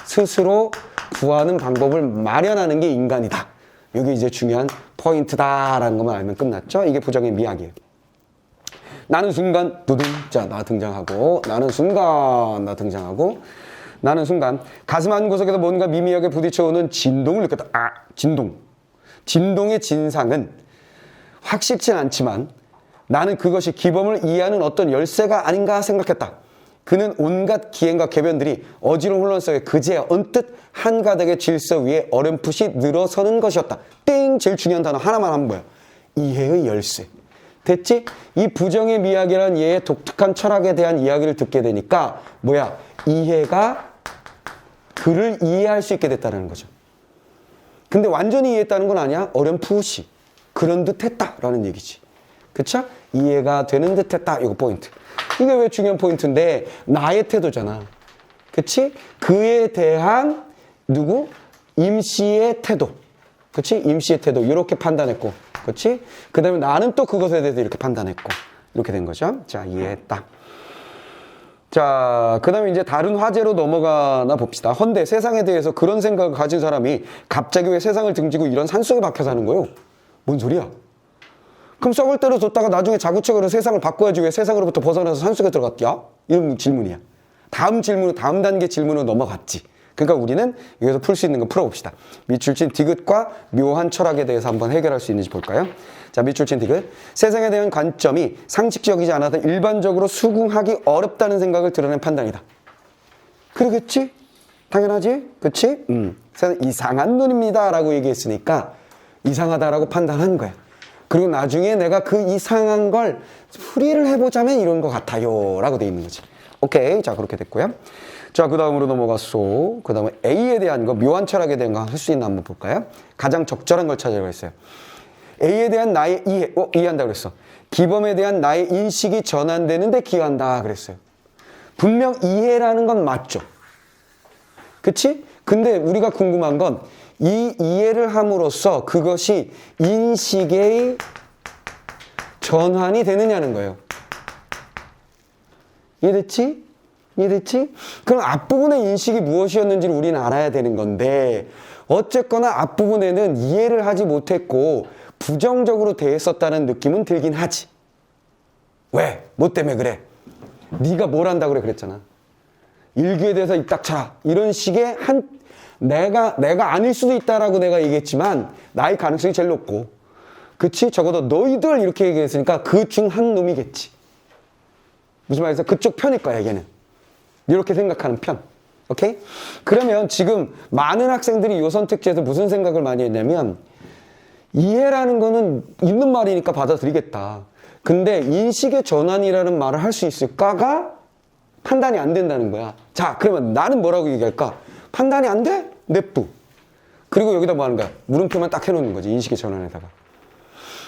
Speaker 1: 스스로 구하는 방법을 마련하는 게 인간이다. 이게 이제 중요한 포인트다라는 것만 알면 끝났죠? 이게 부정의 미학이에요. 나는 순간 두둥 자 나 등장하고 나는 순간 가슴 한구석에서 뭔가 미미하게 부딪혀오는 진동을 느꼈다. 진동의 진상은 확실치 않지만 나는 그것이 기범을 이해하는 어떤 열쇠가 아닌가 생각했다. 그는 온갖 기행과 궤변들이 어지러운 혼란 속에 그제야 언뜻 한가닥의 질서 위에 어렴풋이 늘어서는 것이었다. 땡! 제일 중요한 단어 하나만 하면 뭐야? 이해의 열쇠. 됐지? 이 부정의 미학이라는 얘의 독특한 철학에 대한 이야기를 듣게 되니까 뭐야? 이해가 그를 이해할 수 있게 됐다는 거죠. 근데 완전히 이해했다는 건 아니야. 어렴풋이 그런 듯 했다라는 얘기지. 그쵸? 이해가 되는 듯 했다. 이거 포인트. 이게 왜 중요한 포인트인데 나의 태도잖아. 그치? 그에 대한 누구? 임씨의 태도. 그치? 임씨의 태도. 이렇게 판단했고. 그치? 그 다음에 나는 또 그것에 대해서 이렇게 판단했고. 이렇게 된 거죠. 자, 이해했다. 자, 그 다음에 이제 다른 화제로 넘어가나 봅시다. 헌데 세상에 대해서 그런 생각을 가진 사람이 갑자기 왜 세상을 등지고 이런 산속에 박혀 사는 거예요? 뭔 소리야? 그럼 썩을 대로 뒀다가 나중에 자구책으로 세상을 바꿔야지 왜 세상으로부터 벗어나서 산속에 들어갔냐? 이런 질문이야. 다음 단계 질문으로 넘어갔지. 그러니까 우리는 여기서 풀 수 있는 거 풀어봅시다. 밑줄친 디귿과 묘한 철학에 대해서 한번 해결할 수 있는지 볼까요? 자, 밑줄친 디귿. 세상에 대한 관점이 상식적이지 않아도 일반적으로 수긍하기 어렵다는 생각을 드러낸 판단이다. 그러겠지? 당연하지? 그치? 세상 이상한 눈입니다 라고 얘기했으니까 이상하다라고 판단한 거야. 그리고 나중에 내가 그 이상한 걸 풀이를 해보자면 이런 것 같아요 라고 돼 있는 거지. 오케이. 자, 그렇게 됐고요. 자, 그 다음으로 넘어갔소. 그 다음에 A에 대한 거, 묘한 철학에 대한 거 할 수 있나 한번 볼까요? 가장 적절한 걸 찾으려고 했어요. A에 대한 나의 이해, 이해한다 그랬어. 기범에 대한 나의 인식이 전환되는데 기여한다 그랬어요. 분명 이해라는 건 맞죠. 그치? 근데 우리가 궁금한 건 이 이해를 함으로써 그것이 인식의 전환이 되느냐는 거예요. 이해됐지? 이해됐지? 그럼 앞부분의 인식이 무엇이었는지를 우리는 알아야 되는 건데 어쨌거나 앞부분에는 이해를 하지 못했고 부정적으로 대했었다는 느낌은 들긴 하지. 왜? 뭐 때문에 그래? 네가 뭘 한다고 그래 그랬잖아. 일규에 대해서 입 닥쳐라. 이런 식의 내가 아닐 수도 있다라고 내가 얘기했지만 나의 가능성이 제일 높고 그치? 적어도 너희들 이렇게 얘기했으니까 그 중 한 놈이겠지. 무슨 말이죠? 그쪽 편일 거야 얘는. 이렇게 생각하는 편. 오케이? 그러면 지금 많은 학생들이 이 선택지에서 무슨 생각을 많이 했냐면 이해라는 거는 있는 말이니까 받아들이겠다. 근데 인식의 전환이라는 말을 할 수 있을까가 판단이 안 된다는 거야. 자, 그러면 나는 뭐라고 얘기할까? 판단이 안 돼? 냅두. 그리고 여기다 뭐 하는 거야? 물음표만 딱 해놓는 거지. 인식의 전환에다가.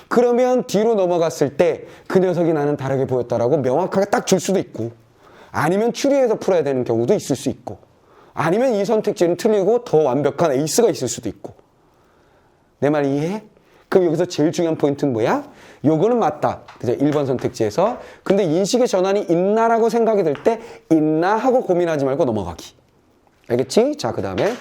Speaker 1: 그러면 뒤로 넘어갔을 때 그 녀석이 나는 다르게 보였다라고 명확하게 딱 줄 수도 있고 아니면 추리해서 풀어야 되는 경우도 있을 수 있고 아니면 이 선택지는 틀리고 더 완벽한 에이스가 있을 수도 있고 내 말 이해해? 그럼 여기서 제일 중요한 포인트는 뭐야? 요거는 맞다. 그죠? 1번 선택지에서. 근데 인식의 전환이 있나라고 생각이 들 때 있나 하고 고민하지 말고 넘어가기. 알겠지? 자, 그 다음에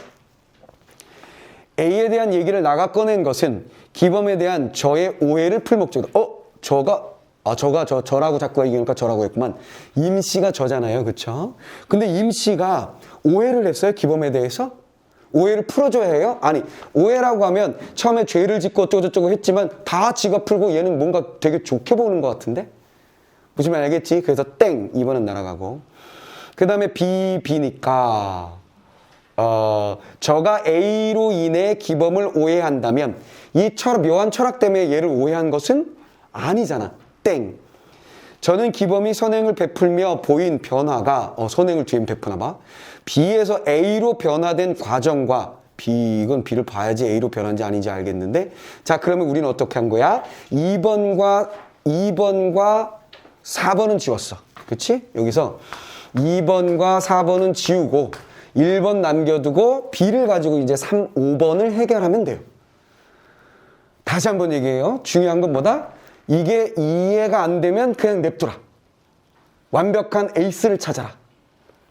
Speaker 1: A에 대한 얘기를 나가 꺼낸 것은 기범에 대한 저의 오해를 풀 목적이다. 저라고 자꾸 얘기하니까 저라고 했구만. 임씨가 저잖아요. 그쵸? 근데 임씨가 오해를 했어요. 기범에 대해서? 오해를 풀어줘야 해요? 아니, 오해라고 하면 처음에 죄를 짓고 어쩌고저쩌고 했지만 다 지가 풀고 얘는 뭔가 되게 좋게 보는 것 같은데? 무슨 말 알겠지? 그래서 땡! 2번은 날아가고. 그 다음에 B니까 저가 A로 인해 기범을 오해한다면 이 묘한 철학 때문에 얘를 오해한 것은 아니잖아. 땡. 저는 기범이 선행을 베풀며 보인 변화가 선행을 뒤에 베푸나 봐. B에서 A로 변화된 과정과 이건 B를 봐야지 A로 변한지 아닌지 알겠는데 자, 그러면 우리는 어떻게 한 거야? 2번과 4번은 지웠어. 그치? 여기서 2번과 4번은 지우고 1번 남겨두고 B를 가지고 이제 3, 5번을 해결하면 돼요. 다시 한번 얘기해요. 중요한 건 뭐다? 이게 이해가 안 되면 그냥 냅두라. 완벽한 에이스를 찾아라.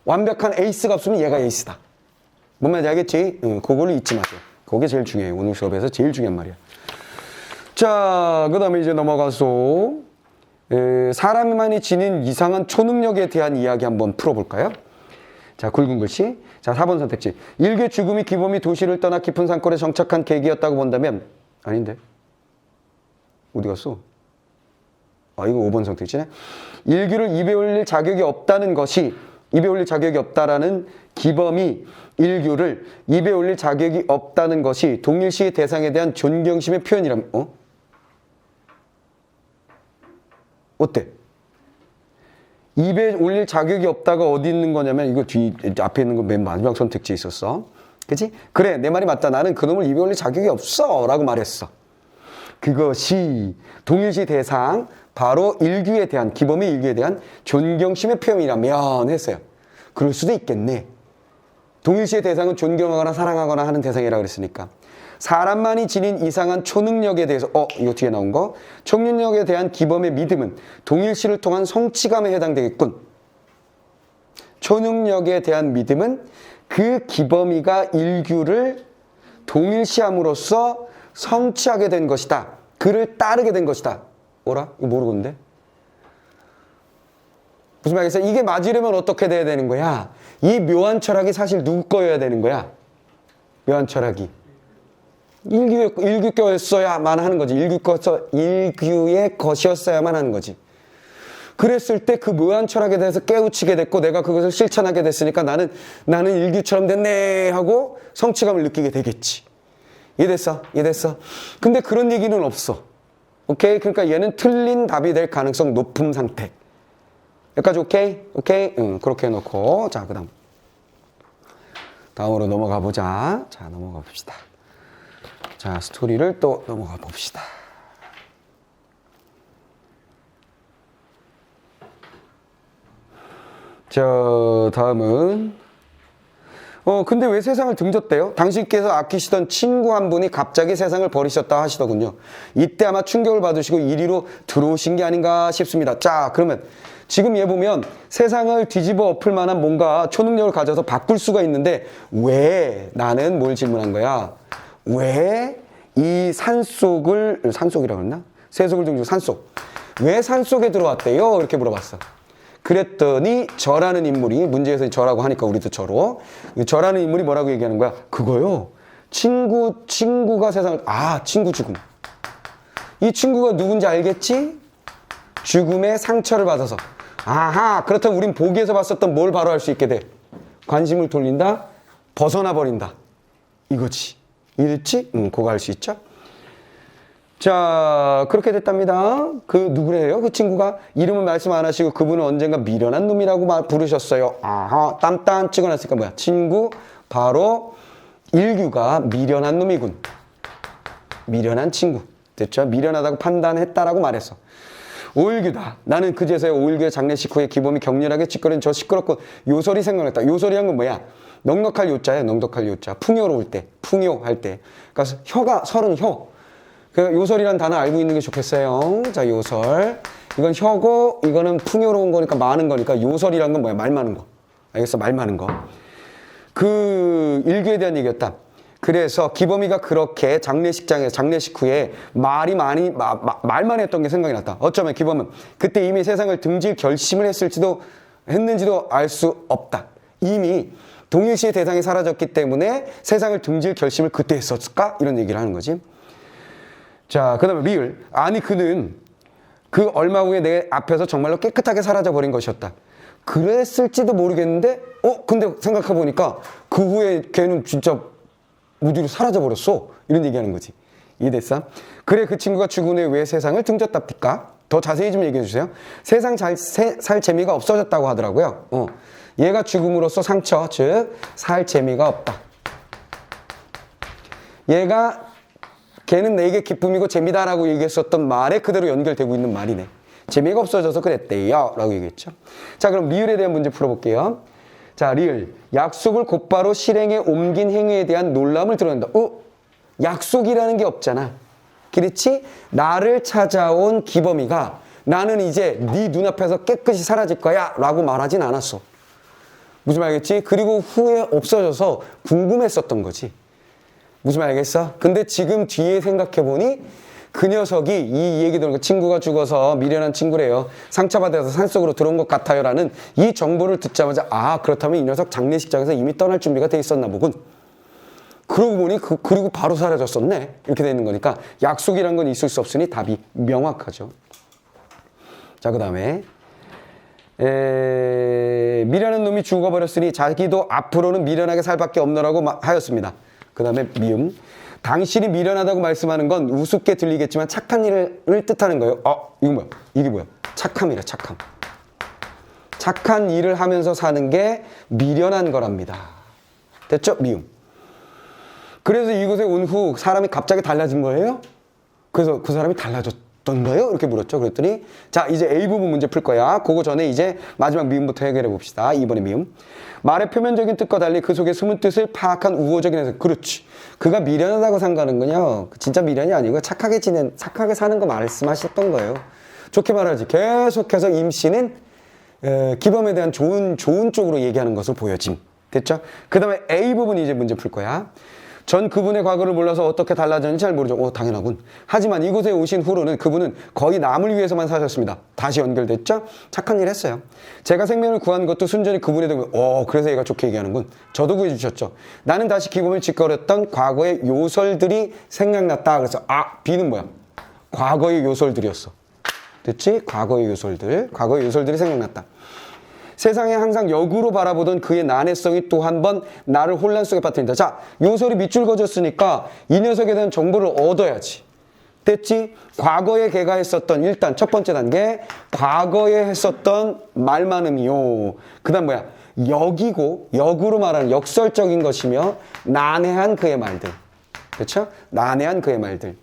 Speaker 1: 완벽한 에이스가 없으면 얘가 에이스다. 뭔 말인지 알겠지? 그걸 잊지 마세요. 그게 제일 중요해요. 오늘 수업에서 제일 중요한 말이야. 자, 그 다음에 이제 넘어가서 사람만이 지닌 이상한 초능력에 대한 이야기 한번 풀어볼까요? 자, 굵은 글씨. 자, 4번 선택지. 일개 죽음이 기범이 도시를 떠나 깊은 산골에 정착한 계기였다고 본다면 아닌데. 어디 갔어? 이거 5번 선택지네. 일규를 입에 올릴 자격이 없다는 것이 입에 올릴 자격이 없다라는 기범이 일규를 입에 올릴 자격이 없다는 것이 동일시의 대상에 대한 존경심의 표현이라면 어때? 입에 올릴 자격이 없다가 어디 있는 거냐면 이거 앞에 있는 거 맨 마지막 선택지에 있었어. 그치? 그래, 내 말이 맞다. 나는 그놈을 입에 올릴 자격이 없어. 라고 말했어. 그것이 동일시 대상, 바로 일규에 대한, 기범의 일규에 대한 존경심의 표현이라면 했어요. 그럴 수도 있겠네. 동일시의 대상은 존경하거나 사랑하거나 하는 대상이라고 그랬으니까. 사람만이 지닌 이상한 초능력에 대해서 이거 뒤에 나온 거 초능력에 대한 기범의 믿음은 동일시를 통한 성취감에 해당되겠군. 초능력에 대한 믿음은 그 기범이가 일규를 동일시함으로써 성취하게 된 것이다. 그를 따르게 된 것이다. 뭐라? 이거 모르겠는데? 무슨 말이겠어? 이게 맞으려면 어떻게 돼야 되는 거야? 이 묘한 철학이 사실 누구 거여야 되는 거야? 묘한 철학이. 일규의 것이었어야만 하는 거지. 일규의 것이었어야만 하는 거지. 그랬을 때 그 묘한 철학에 대해서 깨우치게 됐고 내가 그것을 실천하게 됐으니까 나는 일규처럼 됐네 하고 성취감을 느끼게 되겠지. 이해됐어? 근데 그런 얘기는 없어. 오케이? 그러니까 얘는 틀린 답이 될 가능성 높은 상태. 여기까지 오케이? 응, 그렇게 해놓고 자, 그 다음으로 넘어가 보자. 자, 넘어가 봅시다. 자, 스토리를 또 넘어가 봅시다. 자, 다음은 근데 왜 세상을 등졌대요? 당신께서 아끼시던 친구 한 분이 갑자기 세상을 버리셨다 하시더군요. 이때 아마 충격을 받으시고 이리로 들어오신 게 아닌가 싶습니다. 자, 그러면 지금 얘 보면 세상을 뒤집어 엎을 만한 뭔가 초능력을 가져서 바꿀 수가 있는데 왜 나는 뭘 질문한 거야? 왜 이 산속이라고 했나? 세속을 등지고 산속. 왜 산속에 들어왔대요? 이렇게 물어봤어. 그랬더니 저라는 인물이 문제에서 저라고 하니까 우리도 저로 저라는 인물이 뭐라고 얘기하는 거야? 그거요. 친구가 세상을 친구 죽음. 이 친구가 누군지 알겠지? 죽음의 상처를 받아서 아하 그렇다면 우린 보기에서 봤었던 뭘 바로 할 수 있게 돼? 관심을 돌린다? 벗어나 버린다. 이거지. 이랬지? 그거 할 수 있죠? 자, 그렇게 됐답니다. 그 누구래요? 그 친구가 이름은 말씀 안 하시고 그분은 언젠가 미련한 놈이라고 부르셨어요. 아하, 땀 찍어놨으니까 뭐야? 친구 바로 일규가 미련한 놈이군. 미련한 친구. 됐죠? 미련하다고 판단했다라고 말했어. 오일규다. 나는 그제서야 오일규의 장례식 후에 기범이 격렬하게 짓거리는 저 시끄럽고 요소리 생각났다. 요소리한 건 뭐야? 넉넉할 요자예요. 넉넉할 요자. 풍요로울 때. 풍요할 때. 그러니까 혀가 서른 혀. 요설이란 단어 알고 있는 게 좋겠어요. 자, 요설. 이건 혀고, 이거는 풍요로운 거니까 많은 거니까 요설이란 건 뭐야? 말 많은 거. 알겠어? 말 많은 거. 그 일규에 대한 얘기였다. 그래서 기범이가 그렇게 장례식 후에 말만 했던 게 생각이 났다. 어쩌면 기범은 그때 이미 세상을 등질 결심을 했는지도 알 수 없다. 이미 동일시의 대상이 사라졌기 때문에 세상을 등질 결심을 그때 했었을까? 이런 얘기를 하는 거지. 자, 그 다음에 리을. 아니, 그는 그 얼마 후에 내 앞에서 정말로 깨끗하게 사라져버린 것이었다. 그랬을지도 모르겠는데, 근데 생각해보니까 그 후에 걔는 진짜 어디로 사라져버렸어. 이런 얘기하는 거지. 이해됐어? 그래, 그 친구가 죽은 후에 왜 세상을 등졌답니까? 더 자세히 좀 얘기해 주세요. 세상 살 재미가 없어졌다고 하더라고요. 얘가 죽음으로써 상처, 즉 살 재미가 없다. 걔는 내게 기쁨이고 재미다라고 얘기했었던 말에 그대로 연결되고 있는 말이네. 재미가 없어져서 그랬대요 라고 얘기했죠. 자, 그럼 리을에 대한 문제 풀어볼게요. 자, 리을. 약속을 곧바로 실행에 옮긴 행위에 대한 놀람을 드러낸다. 약속이라는 게 없잖아. 그렇지? 나를 찾아온 기범이가 나는 이제 네 눈앞에서 깨끗이 사라질 거야 라고 말하진 않았어. 무슨 말이겠지? 그리고 후에 없어져서 궁금했었던 거지. 무슨 말 알겠어? 근데 지금 뒤에 생각해보니 그 녀석이 이 얘기 들은 거 친구가 죽어서 미련한 친구래요. 상처받아서 산속으로 들어온 것 같아요 라는 이 정보를 듣자마자 그렇다면 이 녀석 장례식장에서 이미 떠날 준비가 돼 있었나 보군. 그러고 보니 그리고 바로 사라졌었네. 이렇게 되는 거니까 약속이란 건 있을 수 없으니 답이 명확하죠. 자, 그 다음에 미련한 놈이 죽어버렸으니 자기도 앞으로는 미련하게 살 밖에 없노라고 하였습니다. 그 다음에 미음. 당신이 미련하다고 말씀하는 건 우습게 들리겠지만 착한 일을 뜻하는 거예요. 이거 뭐야? 이게 뭐야? 착함이래, 착함. 착한 일을 하면서 사는 게 미련한 거랍니다. 됐죠? 미음. 그래서 이곳에 온 후 사람이 갑자기 달라진 거예요? 그래서 그 사람이 달라졌던가요? 이렇게 물었죠. 그랬더니 자, 이제 A 부분 문제 풀 거야. 그거 전에 이제 마지막 미음부터 해결해 봅시다. 2번의 미음. 말의 표면적인 뜻과 달리 그 속에 숨은 뜻을 파악한 우호적인 해석. 그렇지. 그가 미련하다고 생각하는군요. 진짜 미련이 아니고 착하게 사는 거 말씀하셨던 거예요. 좋게 말하지. 계속해서 임 씨는 기범에 대한 좋은 쪽으로 얘기하는 것을 보여짐. 됐죠? 그 다음에 A 부분이 이제 문제 풀 거야. 전 그분의 과거를 몰라서 어떻게 달라졌는지 잘 모르죠. 당연하군. 하지만 이곳에 오신 후로는 그분은 거의 남을 위해서만 사셨습니다. 다시 연결됐죠? 착한 일 했어요. 제가 생명을 구한 것도 순전히 그분의 덕분. 그래서 얘가 좋게 얘기하는군. 저도 구해주셨죠. 나는 다시 기범을 짓거렸던 과거의 요설들이 생각났다. 그래서 B는 뭐야? 과거의 요설들이었어. 됐지? 과거의 요설들이 생각났다. 세상에 항상 역으로 바라보던 그의 난해성이 또 한 번 나를 혼란 속에 빠뜨린다. 자, 요설이 밑줄 그어졌으니까 이 녀석에 대한 정보를 얻어야지. 됐지? 과거에 걔가 했었던 일단 첫 번째 단계 과거에 했었던 말 많음이요. 그 다음 뭐야? 역으로 말하는 역설적인 것이며 난해한 그의 말들. 그렇죠? 난해한 그의 말들.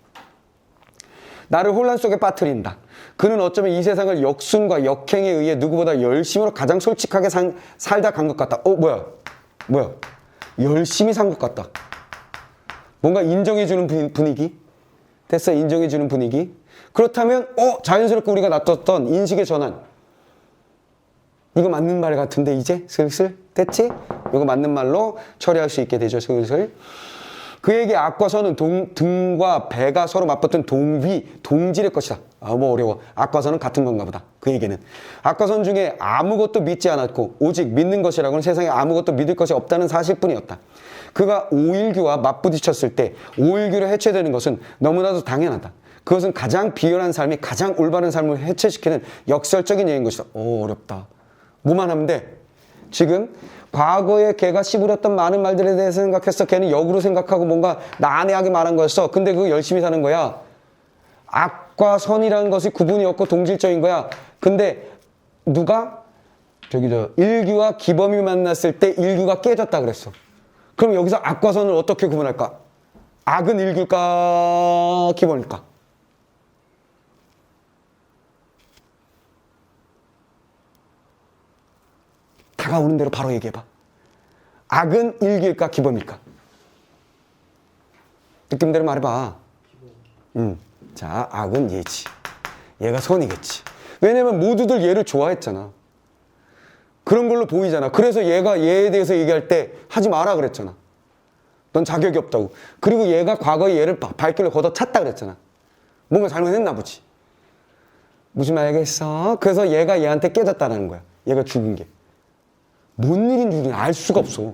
Speaker 1: 나를 혼란 속에 빠뜨린다. 그는 어쩌면 이 세상을 역순과 역행에 의해 누구보다 열심으로 가장 솔직하게 살다 간 것 같다. 뭐야? 열심히 산 것 같다. 뭔가 인정해주는 분위기? 됐어, 인정해주는 분위기. 그렇다면 자연스럽게 우리가 놔뒀던 인식의 전환. 이거 맞는 말 같은데 이제 슬슬 됐지? 이거 맞는 말로 처리할 수 있게 되죠, 슬슬. 그에게 악과 선은 등과 배가 서로 맞붙은 동질의 것이다. 어려워. 악과 선은 같은 건가 보다. 그에게는. 악과 선 중에 아무것도 믿지 않았고 오직 믿는 것이라고는 세상에 아무것도 믿을 것이 없다는 사실뿐이었다. 그가 오일규와 맞부딪혔을 때 오일규를 해체되는 것은 너무나도 당연하다. 그것은 가장 비열한 삶이 가장 올바른 삶을 해체시키는 역설적인 예인 것이다. 어렵다. 뭐만 하면 돼? 지금 과거에 걔가 씹으렸던 많은 말들에 대해서 생각했어. 걔는 역으로 생각하고 뭔가 난해하게 말한 거였어. 근데 그거 열심히 사는 거야. 악과 선이라는 것이 구분이 없고 동질적인 거야. 근데 누가? 일규와 기범이 만났을 때 일규가 깨졌다 그랬어. 그럼 여기서 악과 선을 어떻게 구분할까? 악은 일규일까? 기범일까? 다가오는 대로 바로 얘기해봐. 악은 일기일까 기범일까? 느낌대로 말해봐. 자, 악은 얘지. 얘가 선이겠지. 왜냐면 모두들 얘를 좋아했잖아. 그런 걸로 보이잖아. 그래서 얘가 얘에 대해서 얘기할 때 하지 마라 그랬잖아. 넌 자격이 없다고. 그리고 얘가 과거에 얘를 발길을 걷어찼다 그랬잖아. 뭔가 잘못했나 보지. 무슨 말 알겠어? 그래서 얘가 얘한테 깨졌다는 거야. 얘가 죽은 게. 뭔 일인 줄은 알 수가 없어.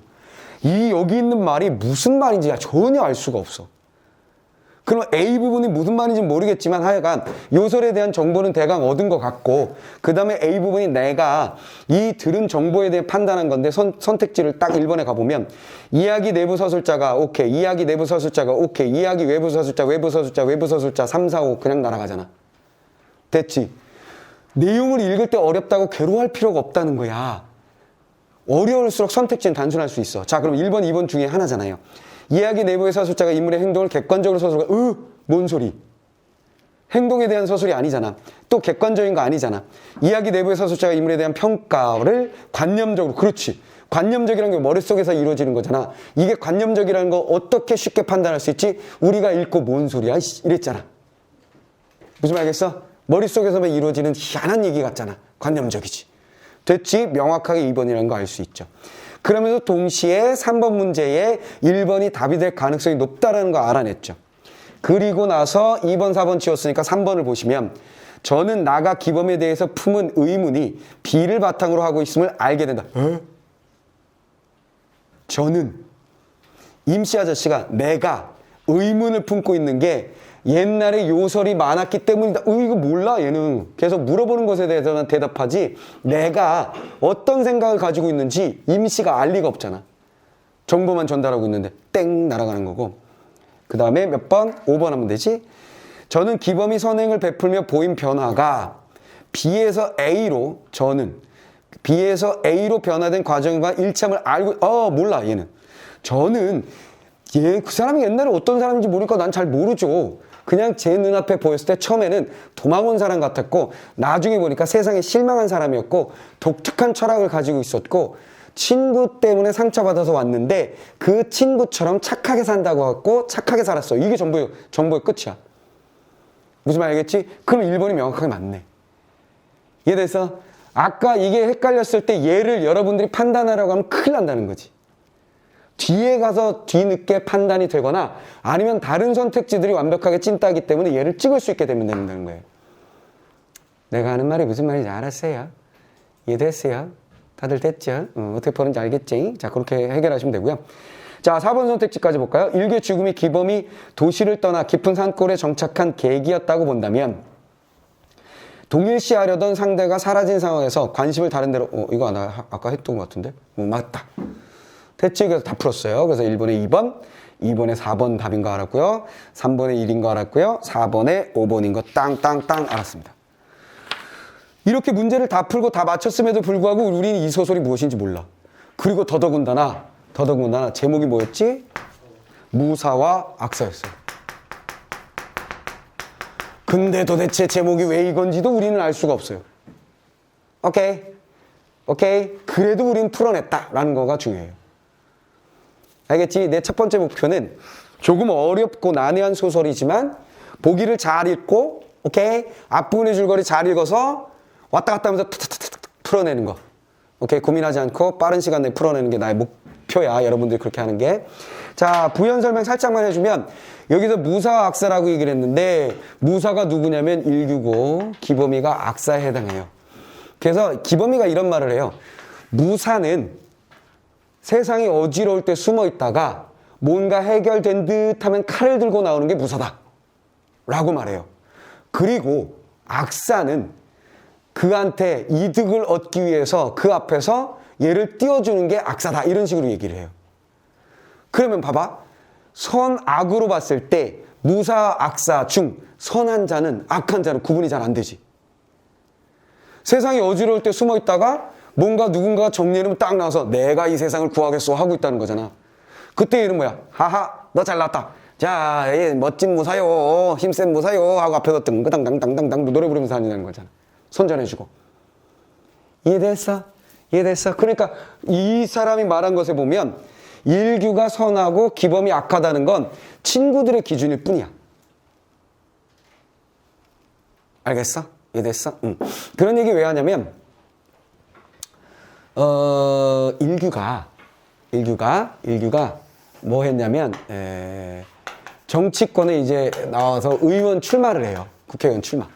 Speaker 1: 여기 있는 말이 무슨 말인지 전혀 알 수가 없어. 그럼 A 부분이 무슨 말인지 모르겠지만 하여간 요설에 대한 정보는 대강 얻은 것 같고 그 다음에 A 부분이 내가 이 들은 정보에 대해 판단한 건데 선택지를 딱 1번에 가보면 이야기 내부 서술자가 오케이, 이야기 내부 서술자가 오케이, 이야기 외부 서술자 3, 4, 5 그냥 날아가잖아. 됐지? 내용을 읽을 때 어렵다고 괴로워할 필요가 없다는 거야. 어려울수록 선택지는 단순할 수 있어. 자, 그럼 1번, 2번 중에 하나잖아요. 이야기 내부의 서술자가 인물의 행동을 객관적으로 서술하고 뭔 소리? 행동에 대한 서술이 아니잖아. 또 객관적인 거 아니잖아. 이야기 내부의 서술자가 인물에 대한 평가를 관념적으로. 그렇지. 관념적이라는 게 머릿속에서 이루어지는 거잖아. 이게 관념적이라는 거 어떻게 쉽게 판단할 수 있지? 우리가 읽고 뭔 소리야? 이랬잖아. 무슨 말 알겠어? 머릿속에서만 이루어지는 희한한 얘기 같잖아. 관념적이지. 됐지? 명확하게 2번이라는 거 알 수 있죠. 그러면서 동시에 3번 문제에 1번이 답이 될 가능성이 높다는 거 알아냈죠. 그리고 나서 2번, 4번 지웠으니까 3번을 보시면 저는 나가 기범에 대해서 품은 의문이 B를 바탕으로 하고 있음을 알게 된다. 저는 임씨 아저씨가 내가 의문을 품고 있는 게 옛날에 요설이 많았기 때문이다. 이거 몰라 얘는. 계속 물어보는 것에 대해서는 대답하지 내가 어떤 생각을 가지고 있는지 임씨가 알 리가 없잖아. 정보만 전달하고 있는데 땡 날아가는 거고. 그 다음에 몇 번? 5번 하면 되지. 저는 기범이 선행을 베풀며 보인 변화가 B에서 A로 B에서 A로 변화된 과정과 일참을 알고 몰라 얘는. 저는 그 사람이 옛날에 어떤 사람인지 모르니까 난 잘 모르죠. 그냥 제 눈앞에 보였을 때 처음에는 도망 온 사람 같았고 나중에 보니까 세상에 실망한 사람이었고 독특한 철학을 가지고 있었고 친구 때문에 상처받아서 왔는데 그 친구처럼 착하게 산다고 했고 착하게 살았어. 이게 전부의 끝이야. 무슨 말 알겠지? 그럼 1번이 명확하게 맞네. 이해돼서 아까 이게 헷갈렸을 때 얘를 여러분들이 판단하려고 하면 큰일 난다는 거지. 뒤에 가서 뒤늦게 판단이 되거나 아니면 다른 선택지들이 완벽하게 찐따기 때문에 얘를 찍을 수 있게 되면 된다는 거예요. 내가 하는 말이 무슨 말인지 알았어요? 이해됐어요? 다들 됐죠? 어떻게 푸는지 알겠지? 자, 그렇게 해결하시면 되고요. 자, 4번 선택지까지 볼까요? 일개 죽음이 기범이 도시를 떠나 깊은 산골에 정착한 계기였다고 본다면 동일시하려던 상대가 사라진 상황에서 관심을 다른 데로 이거 아까 했던 것 같은데? 맞다. 됐지? 그래서 다 풀었어요. 그래서 1번에 2번, 2번에 4번 답인 거 알았고요. 3번에 1인 거 알았고요. 4번에 5번인 거 땅땅땅 알았습니다. 이렇게 문제를 다 풀고 다 맞췄음에도 불구하고 우리는 이 소설이 무엇인지 몰라. 그리고 더더군다나 제목이 뭐였지? 무사와 악사였어요. 근데 도대체 제목이 왜 이건지도 우리는 알 수가 없어요. 오케이. 그래도 우리는 풀어냈다라는 거가 중요해요. 알겠지? 내 첫 번째 목표는 조금 어렵고 난해한 소설이지만 보기를 잘 읽고 오케이? 앞부분의 줄거리 잘 읽어서 왔다 갔다 하면서 탁탁탁탁 풀어내는 거. 오케이? 고민하지 않고 빠른 시간 내에 풀어내는 게 나의 목표야. 여러분들이 그렇게 하는 게. 자, 부연 설명 살짝만 해주면 여기서 무사와 악사라고 얘기를 했는데 무사가 누구냐면 일규고 기범이가 악사에 해당해요. 그래서 기범이가 이런 말을 해요. 무사는 세상이 어지러울 때 숨어 있다가 뭔가 해결된 듯 하면 칼을 들고 나오는 게 무사다 라고 말해요. 그리고 악사는 그한테 이득을 얻기 위해서 그 앞에서 얘를 띄워주는 게 악사다 이런 식으로 얘기를 해요. 그러면 봐봐. 선악으로 봤을 때 무사, 악사 중 선한 자는 악한 자는 구분이 잘 안 되지. 세상이 어지러울 때 숨어 있다가 뭔가 누군가가 정리해놓으면 딱 나와서 내가 이 세상을 구하겠어 하고 있다는 거잖아. 그때 얘는 뭐야? 하하 너 잘났다. 자, 멋진 무사요. 힘센 무사요. 하고 앞에서 땡그당당당당당 노래 부르면서 다니는 거잖아. 선전해주고. 이해됐어? 그러니까 이 사람이 말한 것에 보면 일규가 선하고 기범이 악하다는 건 친구들의 기준일 뿐이야. 알겠어? 이해됐어? 그런 얘기 왜 하냐면 일규가 뭐 했냐면 정치권에 이제 나와서 의원 출마를 해요. 국회의원 출마.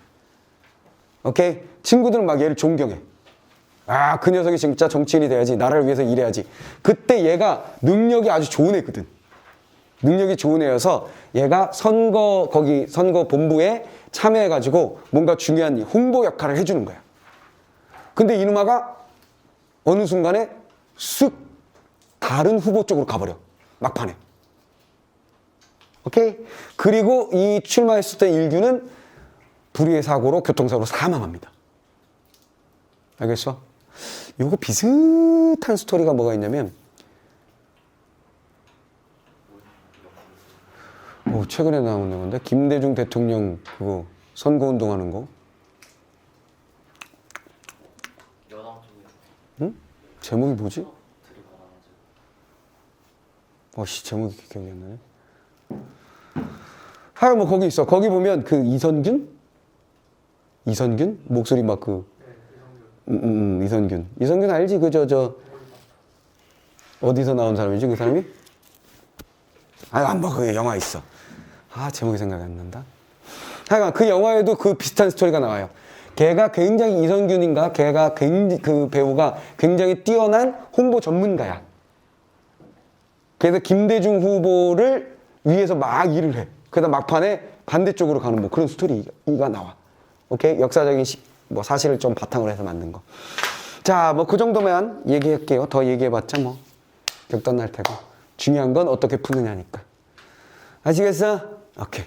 Speaker 1: 오케이? 친구들은 막 얘를 존경해. 아, 그 녀석이 진짜 정치인이 돼야지. 나라를 위해서 일해야지. 그때 얘가 능력이 아주 좋은 애거든. 능력이 좋은 애여서 얘가 선거 본부에 참여해가지고 뭔가 중요한 홍보 역할을 해주는 거야. 근데 이놈아가 어느 순간에 쓱 다른 후보 쪽으로 가버려. 막판에. 오케이? 그리고 이 출마했을 때 일규는 불의의 사고로 교통사고로 사망합니다. 알겠어? 요거 비슷한 스토리가 뭐가 있냐면 최근에 나온 건데 김대중 대통령 그거 선거운동하는 거. 응? 제목이 뭐지? 제목이 기억이 안 나네. 하여간 뭐 거기 있어. 거기 보면 그 이선균 목소리 막 이선균 알지? 어디서 나온 사람이지 그 사람이? 그 영화 있어. 제목이 생각이 안 난다. 하여간 그 영화에도 그 비슷한 스토리가 나와요. 걔가 굉장히 이선균인가? 그 배우가 굉장히 뛰어난 홍보 전문가야. 그래서 김대중 후보를 위해서 막 일을 해. 그러다 막판에 반대쪽으로 가는 뭐 그런 스토리가 나와. 오케이? 역사적인 사실을 좀 바탕으로 해서 만든 거. 자, 그 정도만 얘기할게요. 더 얘기해봤자 격단 날 테고. 중요한 건 어떻게 푸느냐니까. 아시겠어? 오케이.